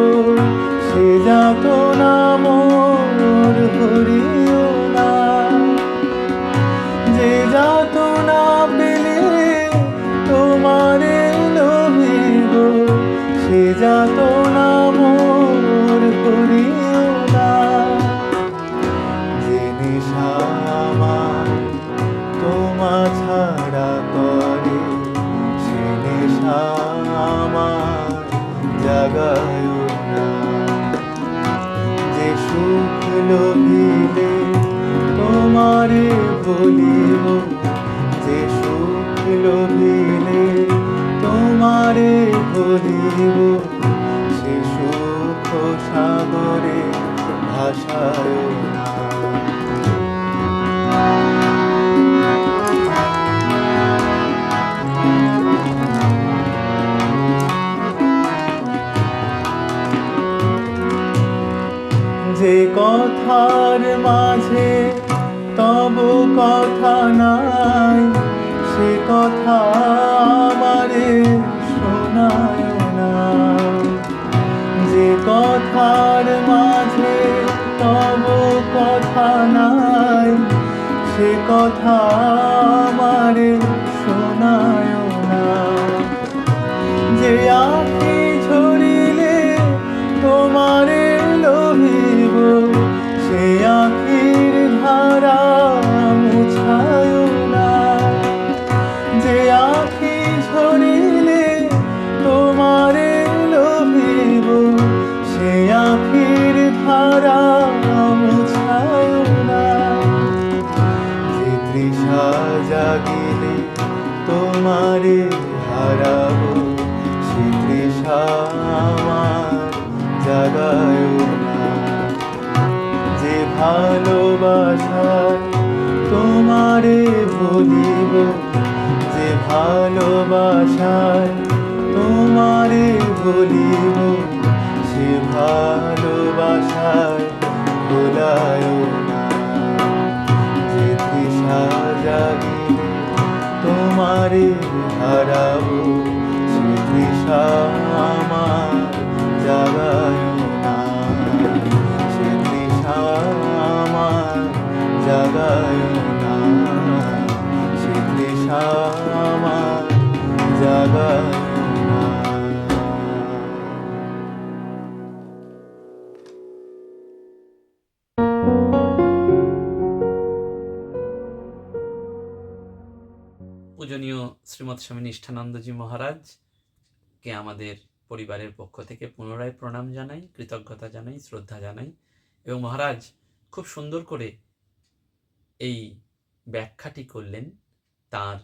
সে যাতনা মোর হরিও না। যে যাতনা পেলে তোমারে লোভিব, সে যাতনা মোর হরিও না। যে নেশা আমার তোমা ছাড়া করে, সে নেশা আমার জাগায় না। যে সুখ লোভিলে তোমারে ভুলিব, যে সুখ লোভিলে তোমারে ভুলিব, সে সুখ সাগরে ভাসায় না। যে কথার মাঝে তব কথা নাই, সে কথা আমারে শোনায় না। যে কথার মাঝে তব কথা নাই, সে কথা আমারে শোনায় না। যে আঁখি ঝরিলে তোমারে লোভিব, সে আঁখির ধারা মুছায় না। যে আঁখি ঝরিলে তোমারে লোভিব, সে আঁখির ধারা মুছায় না। যে তৃষা জাগিলে তোমারে হারাবো, সে তৃষা আমার জাগায় না। যে ভালোবাসায় তোমারে ভুলিব, যে ভালোবাসায় তোমারে ভুলিব, সে ভালোবাসায় ভুলায় না। যে তৃষা জাগিলে তোমারে হারাবো, সে তৃষা আমার জাগায় না। সে তৃষা আমার জাগায় না। সে তৃষা আমার জাগায় না। পূজনীয় শ্রীমৎ স্বামী নিষ্ঠানন্দজি মহারাজকে আমাদের পরিবারের পক্ষ থেকে পুনরায় প্রণাম জানাই, কৃতজ্ঞতা জানাই, শ্রদ্ধা জানাই। এবং মহারাজ খুব সুন্দর করে এই ব্যাখ্যাটি করলেন তার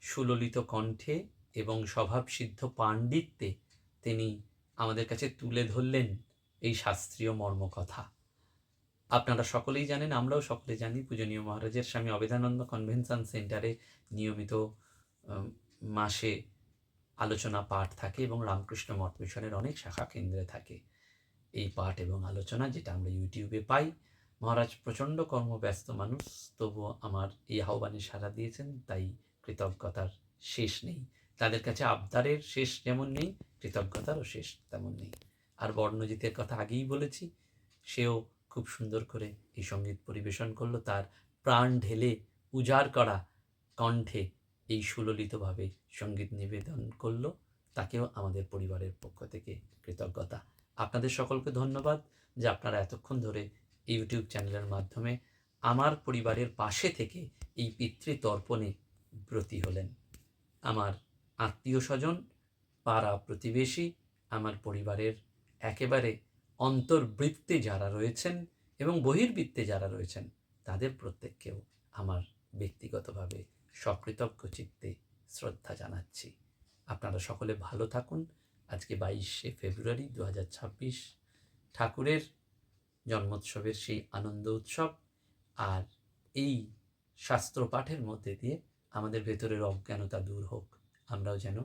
সুললিত কণ্ঠে এবং স্বভাবসিদ্ধ পাণ্ডিত্যে। তিনি আমাদের কাছে তুলে ধরলেন এই শাস্ত্রীয় মর্মকথা। আপনারা সকলেই জানেন, আমরাও সকলে জানি, পূজনীয় মহারাজের স্বামী অবেদানন্দ কনভেনশন সেন্টারে নিয়মিত মাসে আলোচনা পাঠ থাকে এবং রামকৃষ্ণ মঠ মিশনের অনেক শাখা কেন্দ্রে থাকে এই পাঠ এবং আলোচনা, যেটা আমরা ইউটিউবে পাই। মহারাজ প্রচণ্ড কর্মব্যস্ত মানুষ, তবুও আমার এই আহ্বানে সাড়া দিয়েছেন, তাই কৃতজ্ঞতার শেষ নেই। তাদের কাছে আবদারের শেষ যেমন নেই, কৃতজ্ঞতারও শেষ তেমন নেই। আর বর্ণজিতের কথা আগেই বলেছি, সেও খুব সুন্দর করে এই সঙ্গীত পরিবেশন করলো, তার প্রাণ ঢেলে উজাড় করা কণ্ঠে এই সুললিতভাবে সঙ্গীত নিবেদন করলো। তাকেও আমাদের পরিবারের পক্ষ থেকে কৃতজ্ঞতা। আপনাদের সকলকে ধন্যবাদ যে আপনারা এতক্ষণ ধরে ইউটিউব চ্যানেলের মাধ্যমে আমার পরিবারের পাশে থেকে এই পিতৃতর্পণে ব্রতী হলেন। আমার আত্মীয় স্বজন, পাড়া প্রতিবেশী, আমার পরিবারের একেবারে অন্তর্বৃত্তে যারা রয়েছেন এবং বহির্বৃত্তে যারা রয়েছেন, তাদের প্রত্যেককেও আমার ব্যক্তিগতভাবে সকৃতজ্ঞ চিত্তে শ্রদ্ধা জানাচ্ছি। আপনারা সকলে ভালো থাকুন। আজকে 22শে ফেব্রুয়ারি 2026, ঠাকুরের জন্মোৎসবের সেই আনন্দ উৎসব। আর এই শাস্ত্র পাঠের মধ্যে দিয়ে আমাদের ভেতরের অজ্ঞানতা দূর হোক, আমরাও যেন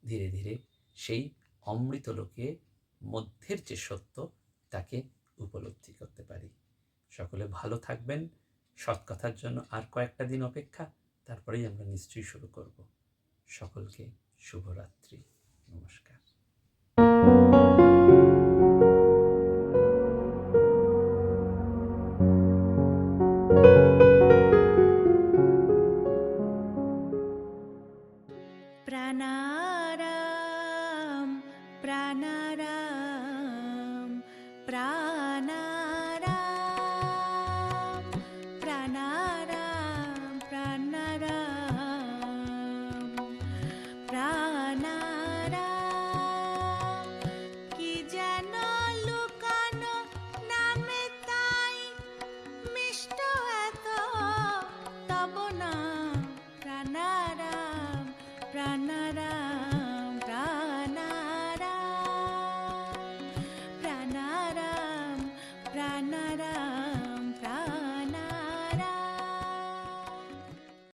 ধীরে ধীরে সেই অমৃত লোকে মধ্যের যে সত্য তাকে উপলব্ধি করতে পারি। সকলে ভালো থাকবেন। সৎকথার জন্য আর কয়েকটা দিন অপেক্ষা, তারপরেই আমরা নিশ্চয়ই শুরু করব। সকলকে শুভরাত্রি, নমস্কার। प्राणाराम प्राणाराम प्राणाराम प्राणाराम प्राणाराम प्राणाराम